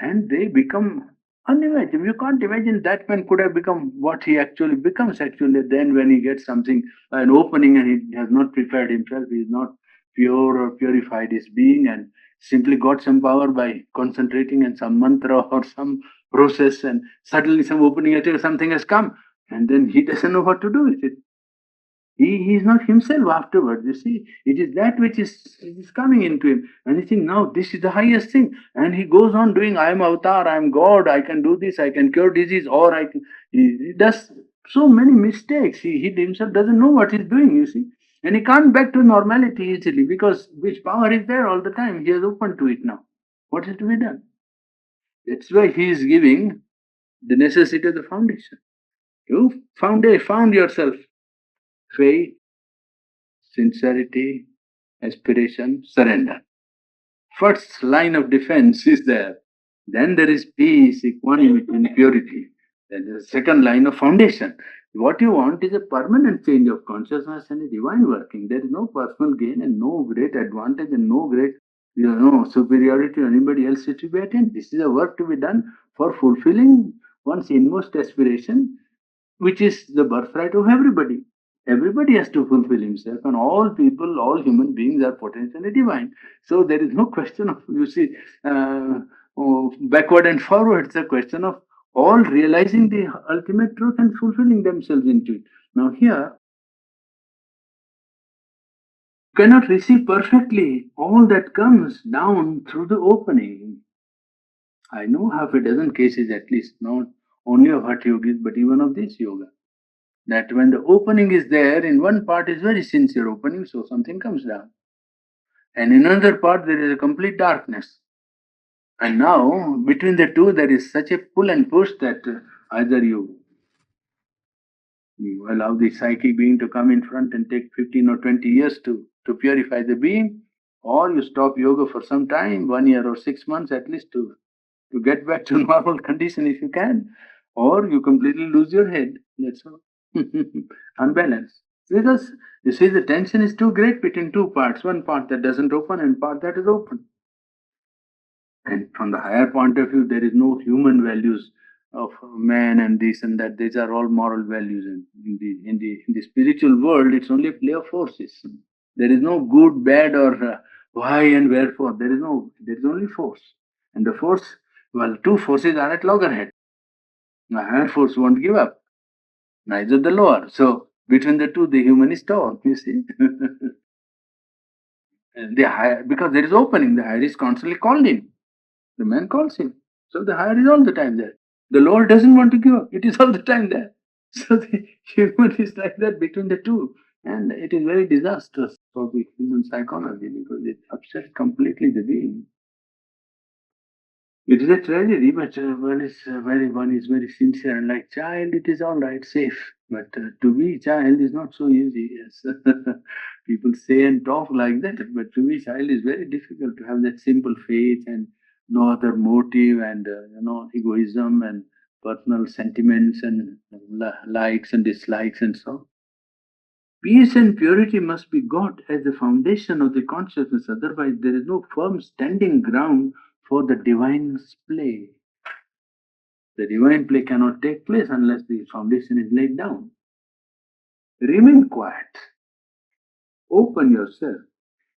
and they become unimaginable. You can't imagine that man could have become what he actually becomes. Actually, then when he gets something, an opening, and he has not prepared himself, he is not pure or purified his being, and simply got some power by concentrating and some mantra or some process, and suddenly some opening, something has come, and then he doesn't know what to do with it. He is not himself afterwards. You see, it is that which is coming into him. And he thinks, now this is the highest thing. And he goes on doing, I am avatar, I am God, I can do this, I can cure disease, or I can. He does so many mistakes. He himself doesn't know what he's doing, you see. And he can't back to normality easily because which power is there all the time. He is open to it now. What is to be done? That's why he is giving the necessity of the foundation. You found yourself. Faith, sincerity, aspiration, surrender. First line of defense is there. Then there is peace, equanimity, and purity. Then there is second line of foundation. What you want is a permanent change of consciousness and a divine working. There is no personal gain and no great advantage and no great superiority to anybody else to be attained. This is a work to be done for fulfilling one's inmost aspiration, which is the birthright of everybody. Everybody has to fulfill himself, and all people, all human beings are potentially divine. So there is no question of, backward and forward. It's a question of all realizing the ultimate truth and fulfilling themselves into it. Now, here, you cannot receive perfectly all that comes down through the opening. I know half a dozen cases at least, not only of Hatha Yogis, but even of this yoga, that when the opening is there, in one part is very sincere opening, so something comes down, and in another part there is a complete darkness, and now between the two there is such a pull and push that either you allow the psychic being to come in front and take 15 or 20 years to purify the being, or you stop yoga for some time, 1 year or 6 months at least, to get back to normal condition if you can, or you completely lose your head. That's all. Unbalanced. Because you see, the tension is too great between two parts, one part that doesn't open and part that is open. And from the higher point of view, there is no human values of man and this and that. These are all moral values. And in the spiritual world, it's only a play of forces. There is no good, bad, or why and wherefore. There is only force. And the force, well, two forces are at loggerhead. The higher force won't give up, neither the lower. So between the two, the human is torn, you see. The higher, because there is opening, the higher is constantly called in. The man calls him. So the higher is all the time there. The lower doesn't want to give up. It is all the time there. So the human is like that between the two. And it is very disastrous for the human psychology because it upsets completely the being. It is a tragedy, but one is very sincere and like child, it is all right, safe. But to be child is not so easy. Yes, people say and talk like that, but to be child is very difficult to have that simple faith and no other motive and egoism and personal sentiments and likes and dislikes and so. Peace and purity must be got as the foundation of the consciousness, otherwise, there is no firm standing ground for the divine's play. The divine play cannot take place unless the foundation is laid down. Remain quiet, open yourself,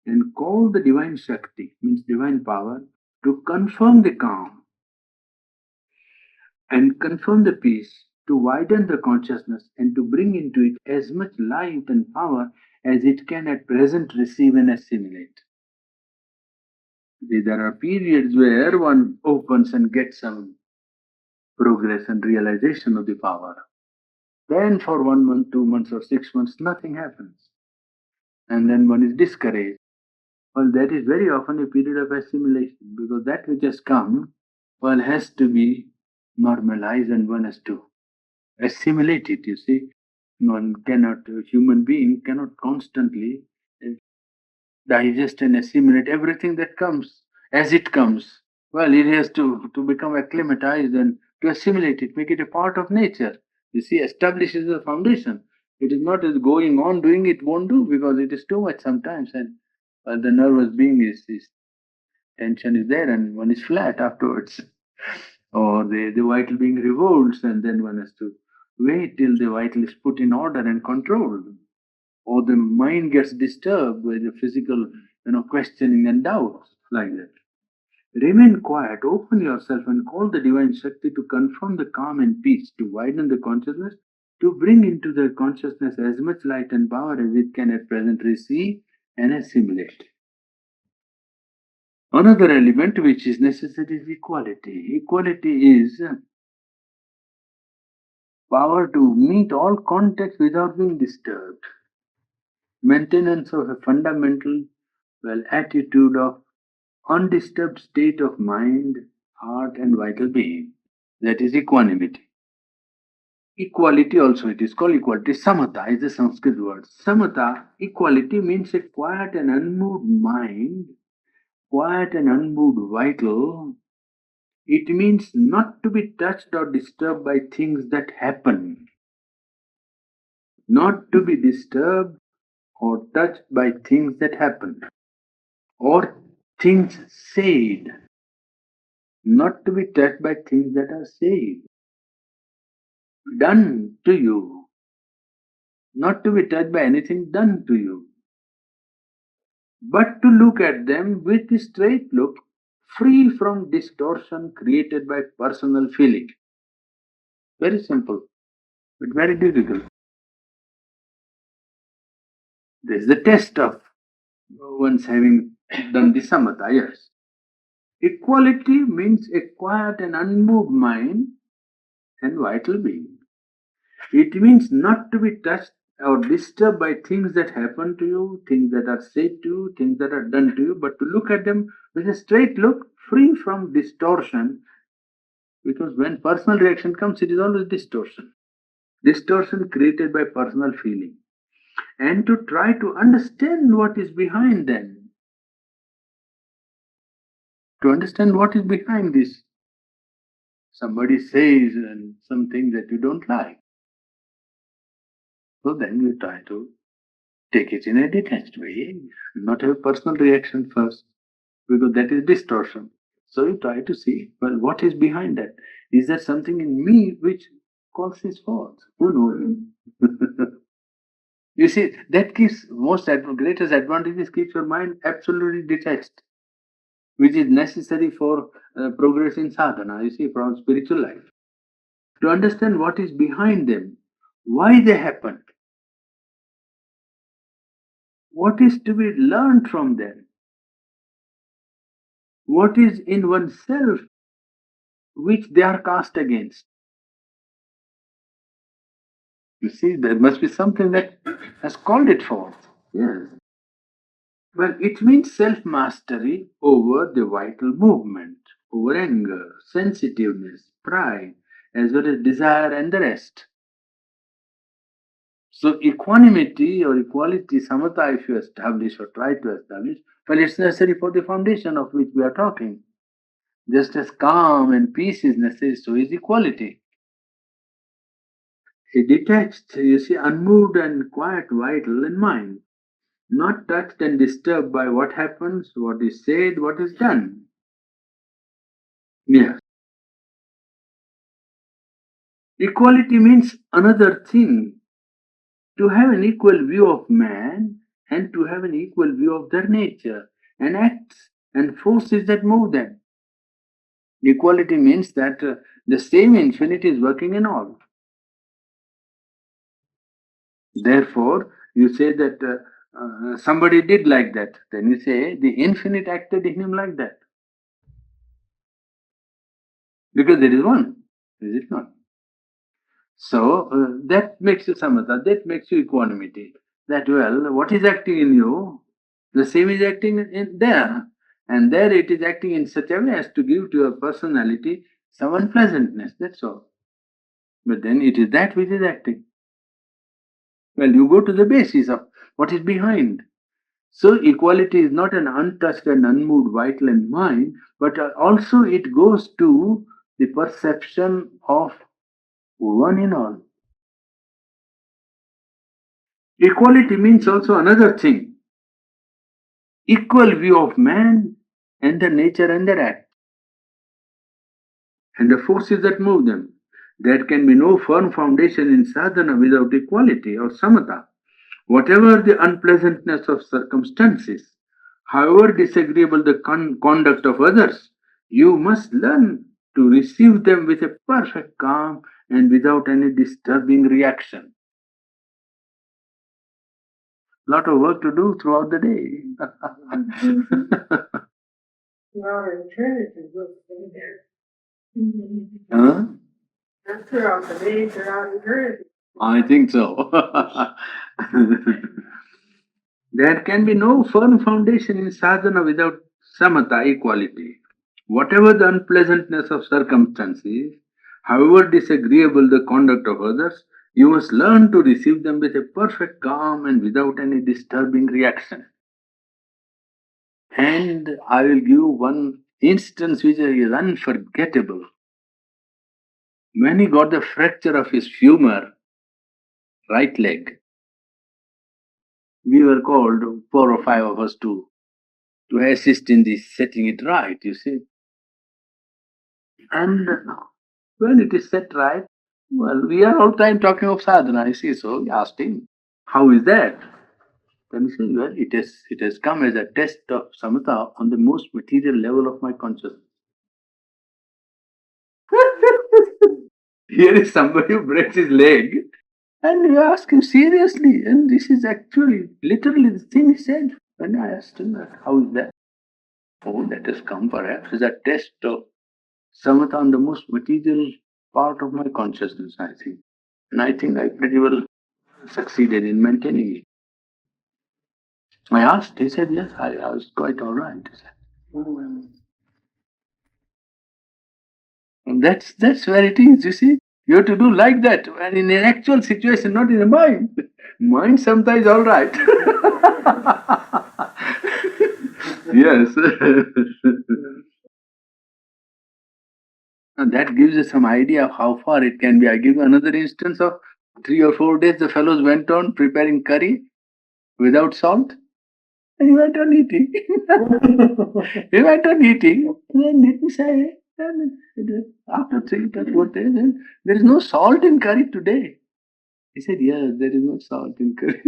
and call the divine Shakti, means divine power, to confirm the calm and confirm the peace, to widen the consciousness and to bring into it as much light and power as it can at present receive and assimilate. There are periods where one opens and gets some progress and realization of the power. Then for 1 month, 2 months, or 6 months, nothing happens. and then one is discouraged. Well, that is very often a period of assimilation because that which has come, well, has to be normalized and one has to assimilate it. You see, one cannot, a human being cannot constantly uh, digest and assimilate everything that comes as it comes. Well, it has to become acclimatized and to assimilate it, make it a part of nature. You see, establishes the foundation. It is not as going on doing it won't do because it is too much sometimes, and the nervous being is tension is there and one is flat afterwards. Or the vital being revolts and then one has to wait till the vital is put in order and controlled. Or the mind gets disturbed by the physical, questioning and doubts like that. Remain quiet, open yourself and call the divine Shakti to confirm the calm and peace, to widen the consciousness, to bring into the consciousness as much light and power as it can at present receive and assimilate. Another element which is necessary is equality. Equality is power to meet all contexts without being disturbed. Maintenance of a fundamental, attitude of undisturbed state of mind, heart, and vital being. That is equanimity. Equality also, it is called equality. Samatha is the Sanskrit word. Samatha, equality means a quiet and unmoved mind, quiet and unmoved vital. It means not to be touched or disturbed by things that happen, not to be disturbed or touched by things that happen, or things said, not to be touched by things that are said, done to you, not to be touched by anything done to you, but to look at them with a straight look, free from distortion created by personal feeling. Very simple, but very difficult. This is the test of one's having done the samatha, yes. Equality means a quiet and unmoved mind and vital being. It means not to be touched or disturbed by things that happen to you, things that are said to you, things that are done to you, but to look at them with a straight look, free from distortion. Because when personal reaction comes, it is always distortion. Distortion created by personal feeling. And to try to understand what is behind them. To understand what is behind this. Somebody says something that you don't like. So then you try to take it in a detached way, not have a personal reaction first, because that is distortion. So you try to see, well, what is behind that? Is there something in me which calls this forth? Who knows? You see, that gives greatest advantages, keeps your mind absolutely detached, which is necessary for progress in sadhana, you see, from spiritual life. To understand what is behind them, why they happen, what is to be learned from them, what is in oneself which they are cast against. You see, there must be something that has called it forth. Yes. Well, it means self mastery over the vital movement, over anger, sensitiveness, pride, as well as desire and the rest. So, equanimity or equality, samatha, if you establish or try to establish, well, it's necessary for the foundation of which we are talking. Just as calm and peace is necessary, so is equality. A detached, you see, unmoved and quiet vital and mind, not touched and disturbed by what happens, what is said, what is done. Yeah. Equality means another thing, to have an equal view of man and to have an equal view of their nature and acts and forces that move them. Equality means that the same infinite is working in all. Therefore, you say that somebody did like that. Then you say the infinite acted in him like that. Because there is one, is it not? So that makes you samatha, that makes you equanimity. that, well, what is acting in you, the same is acting in there. And there it is acting in such a way as to give to your personality some unpleasantness, that's all. But then it is that which is acting. Well, you go to the basis of what is behind. So equality is not an untouched and unmoved vital and mind, but also it goes to the perception of one in all. Equality means also another thing, equal view of man and the nature and their act and the forces that move them. There can be no firm foundation in sadhana without equality or samatha. Whatever the unpleasantness of circumstances, however disagreeable the conduct of others, you must learn to receive them with a perfect calm and without any disturbing reaction. Lot of work to do throughout the day. Throughout eternity, we'll stay there. Huh? Not throughout the day, throughout eternity. I think so. There can be no firm foundation in sadhana without samatha, equality. Whatever the unpleasantness of circumstances, however disagreeable the conduct of others, you must learn to receive them with a perfect calm and without any disturbing reaction. And I will give one instance which is unforgettable. When he got the fracture of his femur, right leg, we were called, 4 or 5 of us, to assist in this setting it right, you see. And when it is set right, well, we are all time talking of sadhana, you see. So we asked him, how is that? Then he said, well, it has come as a test of samatha on the most material level of my consciousness. Here is somebody who breaks his leg, and you ask him seriously, and this is actually literally the thing he said. When I asked him, how is that? Oh, that has come perhaps as a test of samatha on the most material part of my consciousness, I think. And I think I pretty well succeeded in maintaining it. I asked, he said, yes, I was quite all right. He said, and that's where it is, you see. You have to do like that, and in an actual situation, not in the mind. Mind sometimes all right. Yes. And that gives us some idea of how far it can be. I give you another instance of 3 or 4 days the fellows went on preparing curry without salt. And he went on eating. He went on eating. And then didn't say, and after 3 or 4 days, there is no salt in curry today. He said, yes, there is no salt in curry.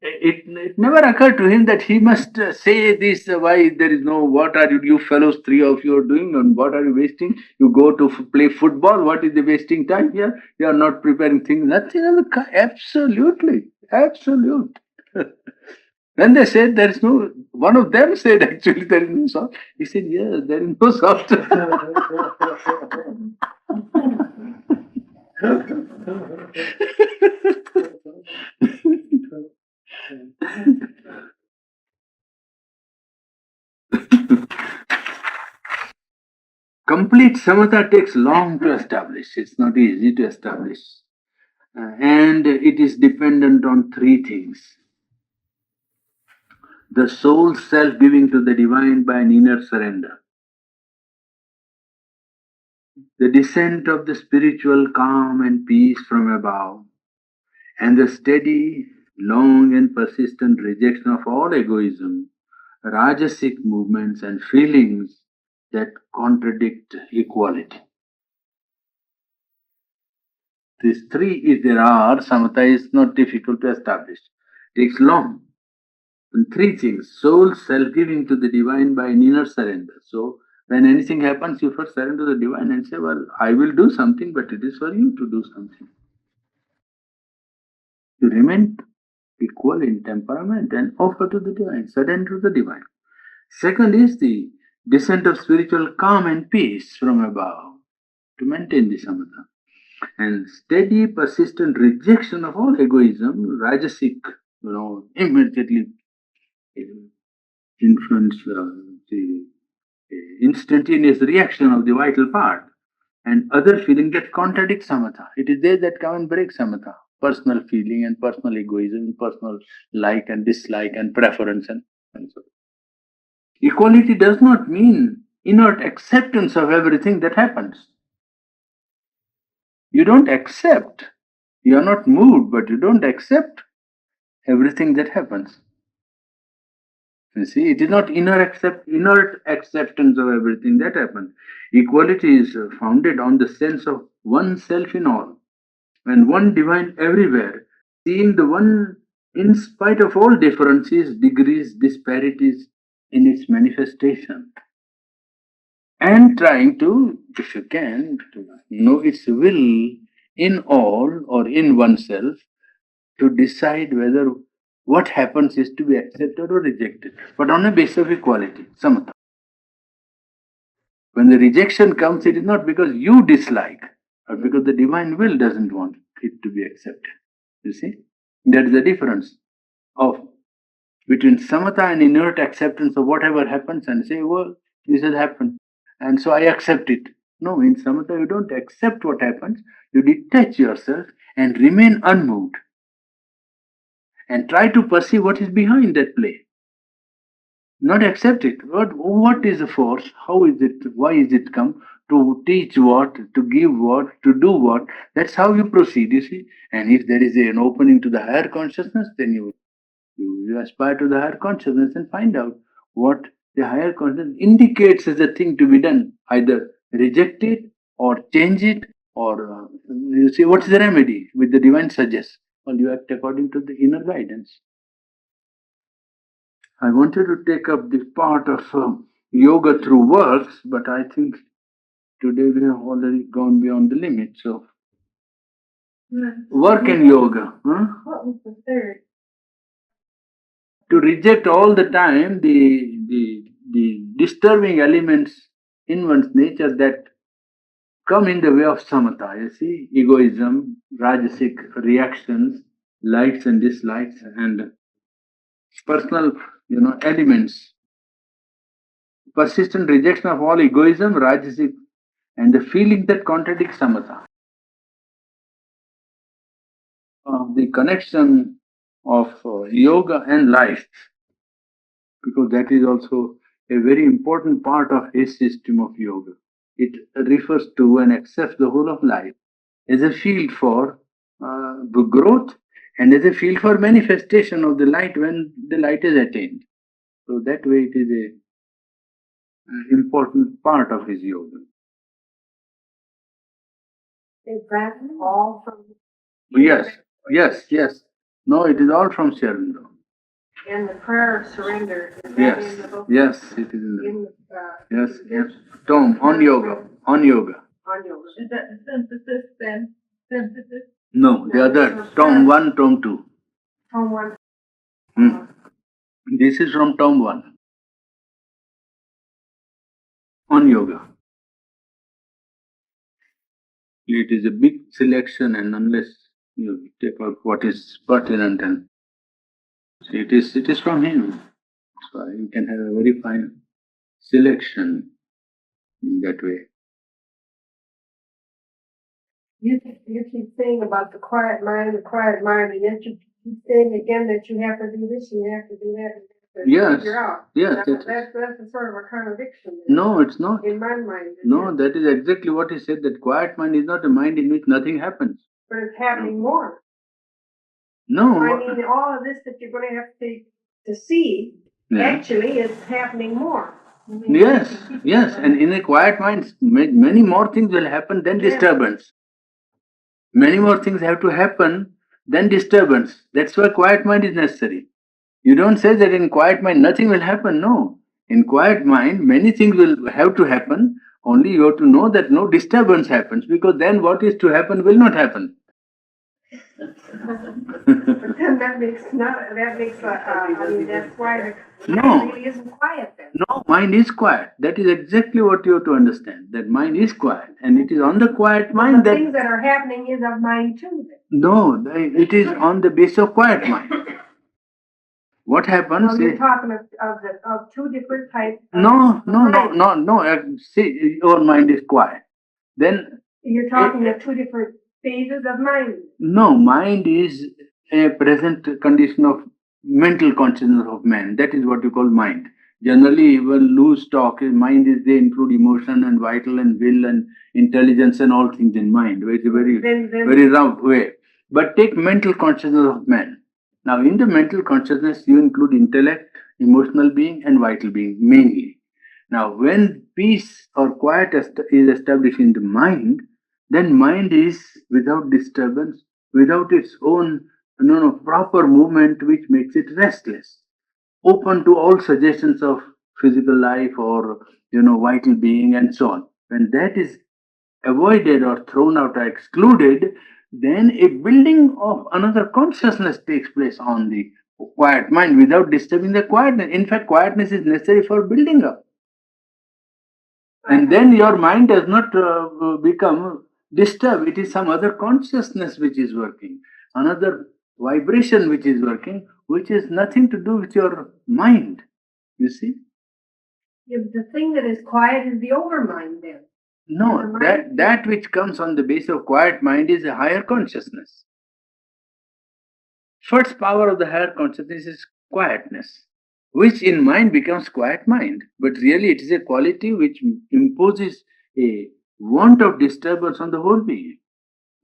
It never occurred to him that he must say this, why there is no, what are you fellows, 3 of you are doing, and what are you wasting? You go to play football, what is the wasting time here? You are not preparing things, nothing of the kind. Absolutely, absolute. When they said there is no, one of them said actually there is no salt. He said, yes, there is no salt. Complete samatha takes long to establish. It's not easy to establish. And it is dependent on 3 things: the soul's self giving to the divine by an inner surrender, the descent of the spiritual calm and peace from above, and the steady, long, and persistent rejection of all egoism, rajasic movements, and feelings that contradict equality. These 3, if there are, samatha is not difficult to establish. Takes long. And 3 things: soul, self giving to the divine by an inner surrender. So, when anything happens, you first surrender to the divine and say, well, I will do something, but it is for you to do something. You remain equal in temperament and offer to the divine, surrender to the divine. Second is the descent of spiritual calm and peace from above. to maintain the samatha. And steady, persistent rejection of all egoism, rajasic, immediately influence the instantaneous reaction of the vital part and other feeling that contradict samatha. It is they that come and break samatha. Personal feeling and personal egoism, personal like and dislike and preference and so. Equality does not mean inert acceptance of everything that happens. You don't accept. You are not moved, but you don't accept everything that happens. You see, it is not inert acceptance of everything that happens. Equality is founded on the sense of oneself in all and one divine everywhere, seeing the one in spite of all differences, degrees, disparities in its manifestation, and trying to, if you can, to know its will in all or in oneself to decide whether what happens is to be accepted or rejected, but on a basis of equality, samatha. When the rejection comes, it is not because you dislike, or because the divine will doesn't want it to be accepted. You see? That is the difference of between samatha and inert acceptance of whatever happens and say, well, this has happened. And so I accept it. No, in samatha you don't accept what happens, you detach yourself and remain unmoved and try to perceive what is behind that play. Not accept it. What is the force? How is it? Why is it come? To teach what? To give what? To do what? That's how you proceed, you see. And if there is an opening to the higher consciousness, then you aspire to the higher consciousness and find out what the higher consciousness indicates as a thing to be done. Either reject it or change it, or you see, what is the remedy with the divine suggests? Well, you act according to the inner guidance. I wanted to take up this part of yoga through works, but I think today we have already gone beyond the limit. So, work and yoga. Huh? What was the third? To reject all the time the disturbing elements in one's nature that come in the way of samatha. You see, egoism, rajasic reactions, likes and dislikes, and personal, elements. Persistent rejection of all egoism, rajasic, and the feeling that contradicts samatha. The connection of yoga and life, because that is also a very important part of his system of yoga. It refers to and accepts the whole of life as a field for growth and as a field for manifestation of the light when the light is attained. So that way it is a important part of his yoga. Is that all from? Yes, yes. No, it is all from Sharindra. And the prayer of surrender. Is that Yes, in the book? yes, it is in the. In the, Yes. Tom, on yoga. On yoga. on yoga. Is that the synthesis then? Synthesis? No, the other. Tom 1, Tom 2. From one. Hmm. This is from Tom 1. On yoga. It is a big selection, and unless you take out what is pertinent, and it is from him. So you can have a very fine selection in that way. You keep saying about the quiet mind, and yet you keep saying again that you have to do this and you have to do that. And you have to Yes, figure out. yes. That's a sort of a contradiction. There. No, it's not. In my mind. No, that is exactly what he said, that quiet mind is not a mind in which nothing happens. But it's happening more. No. I mean, all of this that you're going to have to see, actually, it's happening more. Yes. And in a quiet mind, many more things will happen than disturbance. Many more things have to happen than disturbance. That's why quiet mind is necessary. You don't say that in quiet mind nothing will happen. No. In quiet mind, many things will have to happen. Only you have to know that no disturbance happens, because then what is to happen will not happen. But then that makes I mean, that's why the No, mind really isn't quiet then. no, mind is quiet. That is exactly what you have to understand. That mind is quiet, and it is on the quiet Well, mind the that things that are happening is of mind too then. no, it is on the base of quiet mind. What happens? No, you're talking of two different types of No, no, no, mind. no, no. See, your mind is quiet. Then You're talking of two different phases of mind. no, mind is a present condition of mental consciousness of man. That is what you call mind. Generally, when loose talk, mind is they include emotion and vital and will and intelligence and all things in mind. It's a very rough way. But take mental consciousness of man. Now, in the mental consciousness, you include intellect, emotional being, and vital being mainly. Now, when peace or quiet is established in the mind, then mind is without disturbance, without its own proper movement, which makes it restless, open to all suggestions of physical life or vital being and so on. When that is avoided or thrown out or excluded, then a building of another consciousness takes place on the quiet mind without disturbing the quietness. In fact, quietness is necessary for building up. And then your mind does not become disturbed. It is some other consciousness which is working, another vibration which is working, which has nothing to do with your mind. You see? Yeah, the thing that is quiet is the overmind then. No, that which comes on the base of quiet mind is a higher consciousness. First power of the higher consciousness is quietness, which in mind becomes quiet mind. But really, it is a quality which imposes a want of disturbance on the whole being.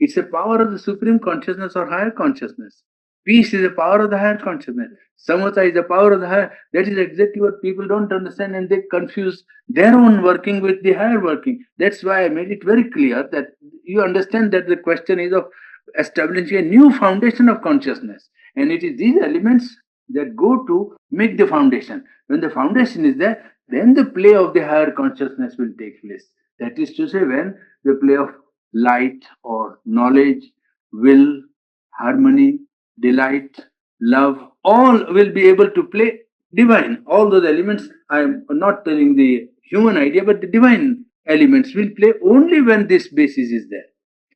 It's a power of the supreme consciousness or higher consciousness. Peace is a power of the higher consciousness. Samatha is a power of the higher. That is exactly what people don't understand, and they confuse their own working with the higher working. That's why I made it very clear that you understand that the question is of establishing a new foundation of consciousness. And it is these elements that go to make the foundation. When the foundation is there, then the play of the higher consciousness will take place. That is to say, when the play of light or knowledge, will, harmony, delight, love, all will be able to play divine. All those elements, I am not telling the human idea, but the divine elements will play only when this basis is there.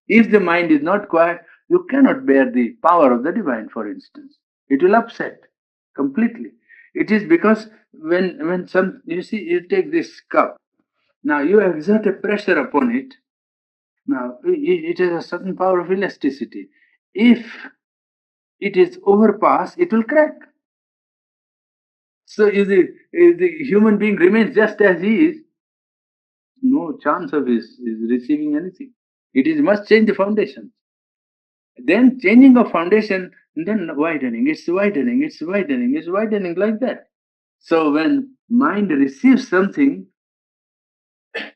If the mind is not quiet, you cannot bear the power of the divine, for instance. It will upset completely. It is because when some you see you take this cup, now you exert a pressure upon it. Now it has a certain power of elasticity. If it is overpass, it will crack. So if the human being remains just as he is, no chance of his receiving anything. It is must change the foundation. Then changing of foundation, and then widening, it's widening, it's widening, it's widening like that. So when mind receives something,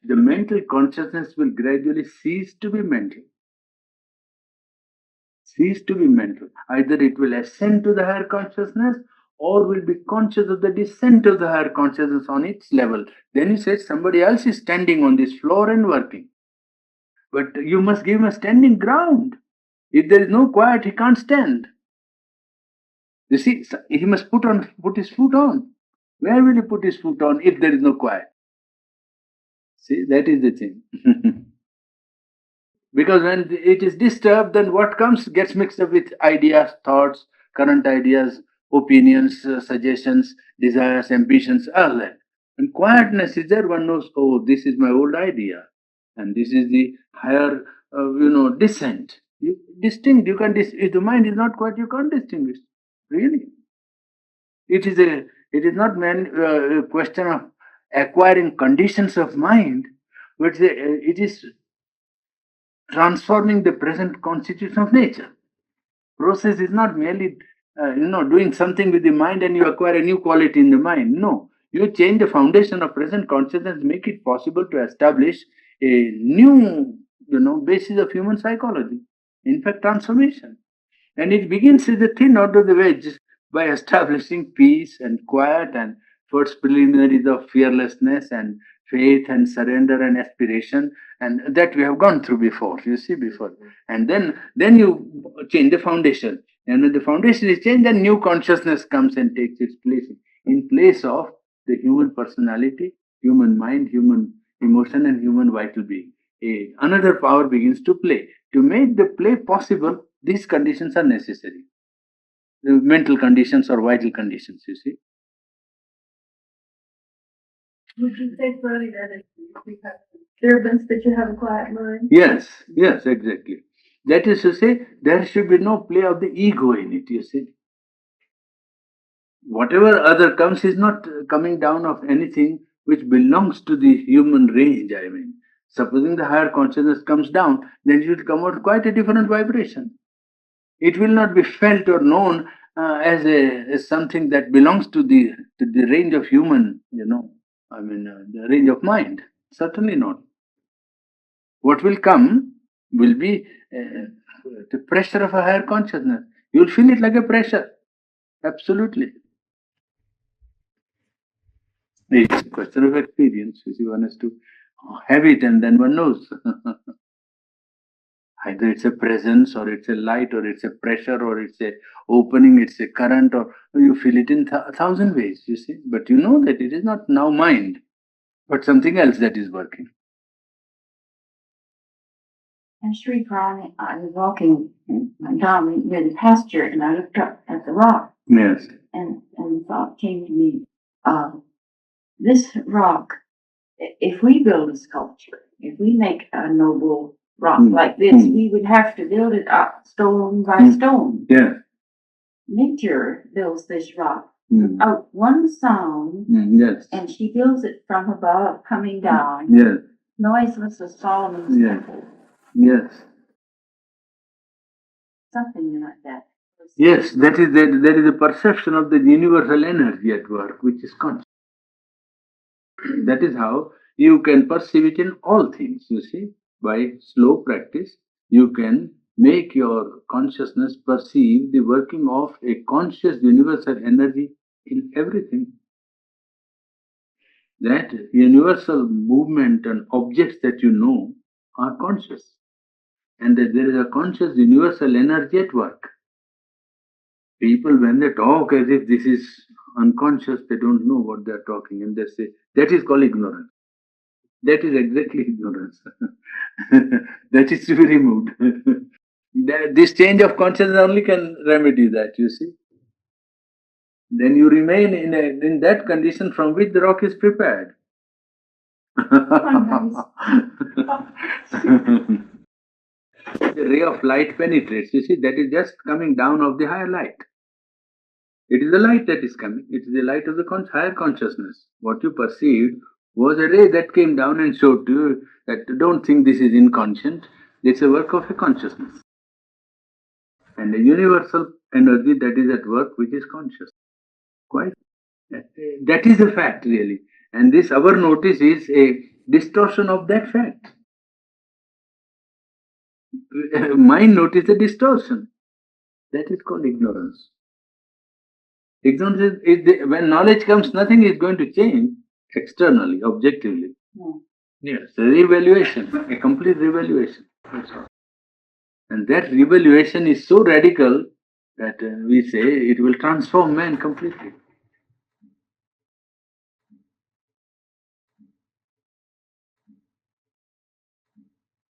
the mental consciousness will gradually cease to be mental. Cease to be mental. Either it will ascend to the higher consciousness or will be conscious of the descent of the higher consciousness on its level. Then you say somebody else is standing on this floor and working. But you must give him a standing ground. If there is no quiet, he can't stand. You see, he must put his foot on. Where will he put his foot on if there is no quiet? See, that is the thing. Because when it is disturbed, then what comes gets mixed up with ideas, thoughts, current ideas, opinions, suggestions, desires, ambitions, all that. And quietness is there, one knows, oh, this is my old idea, and this is the higher, descent. You distinct. You can if the mind is not quiet, you can't distinguish. Really, it is a. It is not a question of acquiring conditions of mind, but it is transforming the present constitution of nature. Process is not merely doing something with the mind and you acquire a new quality in the mind. No, you change the foundation of present consciousness, make it possible to establish a new basis of human psychology. In fact, transformation. And it begins with the thin out of the wedge by establishing peace and quiet and first preliminaries of fearlessness and faith and surrender and aspiration, and that we have gone through before, you see, before. And then you change the foundation. And when the foundation is changed, then new consciousness comes and takes its place in place of the human personality, human mind, human emotion, and human vital being. Another power begins to play. To make the play possible, these conditions are necessary. The mental conditions or vital conditions, you see. Would you say, Purani, that it's disturbance that you have a quiet mind? Yes, yes, exactly. That is to say, there should be no play of the ego in it, you see. Whatever other comes is not coming down of anything which belongs to the human range, I mean. Supposing the higher consciousness comes down, then it will come out quite a different vibration. It will not be felt or known as something that belongs to the range of human, the range of mind. Certainly not. What will come will be the pressure of a higher consciousness. You will feel it like a pressure. Absolutely. It's a question of experience. You see, one has to have it and then one knows. Either it's a presence or it's a light or it's a pressure or it's a opening, it's a current, or you feel it in a thousand ways, you see. But you know that it is not now mind, but something else that is working. And Sri Purani, I was walking down near the pasture and I looked up at the rock. Yes. And the thought came to me, this rock, if we build a sculpture, if we make a noble rock like this, we would have to build it up stone by stone. Yeah. Nature builds this rock out one sound, yes. and she builds it from above, coming down. Yes. Noiseless as Solomon's temple. Yes. Something like that. Yes, that is there is a perception of the universal energy at work, which is conscious. That is how you can perceive it in all things, you see. By slow practice, you can make your consciousness perceive the working of a conscious universal energy in everything. That universal movement and objects that you know are conscious. And that there is a conscious universal energy at work. People, when they talk as if this is unconscious, they don't know what they are talking, and they say, that is called ignorance. That is exactly ignorance. That is to be removed. This change of consciousness only can remedy that, you see. Then you remain in that condition from which the rock is prepared. The ray of light penetrates, you see, that is just coming down of the higher light. It is the light that is coming. It is the light of the higher consciousness. What you perceived was a ray that came down and showed to you that don't think this is inconscient. It's a work of a consciousness. And a universal energy that is at work which is conscious. Quite. That is a fact, really. And this, our notice, is a distortion of that fact. Mind notice a distortion. That is called ignorance. Ignorance is when knowledge comes, nothing is going to change externally, objectively. Yes, a revaluation, a complete revaluation. That's all. And that revaluation is so radical that we say it will transform man completely.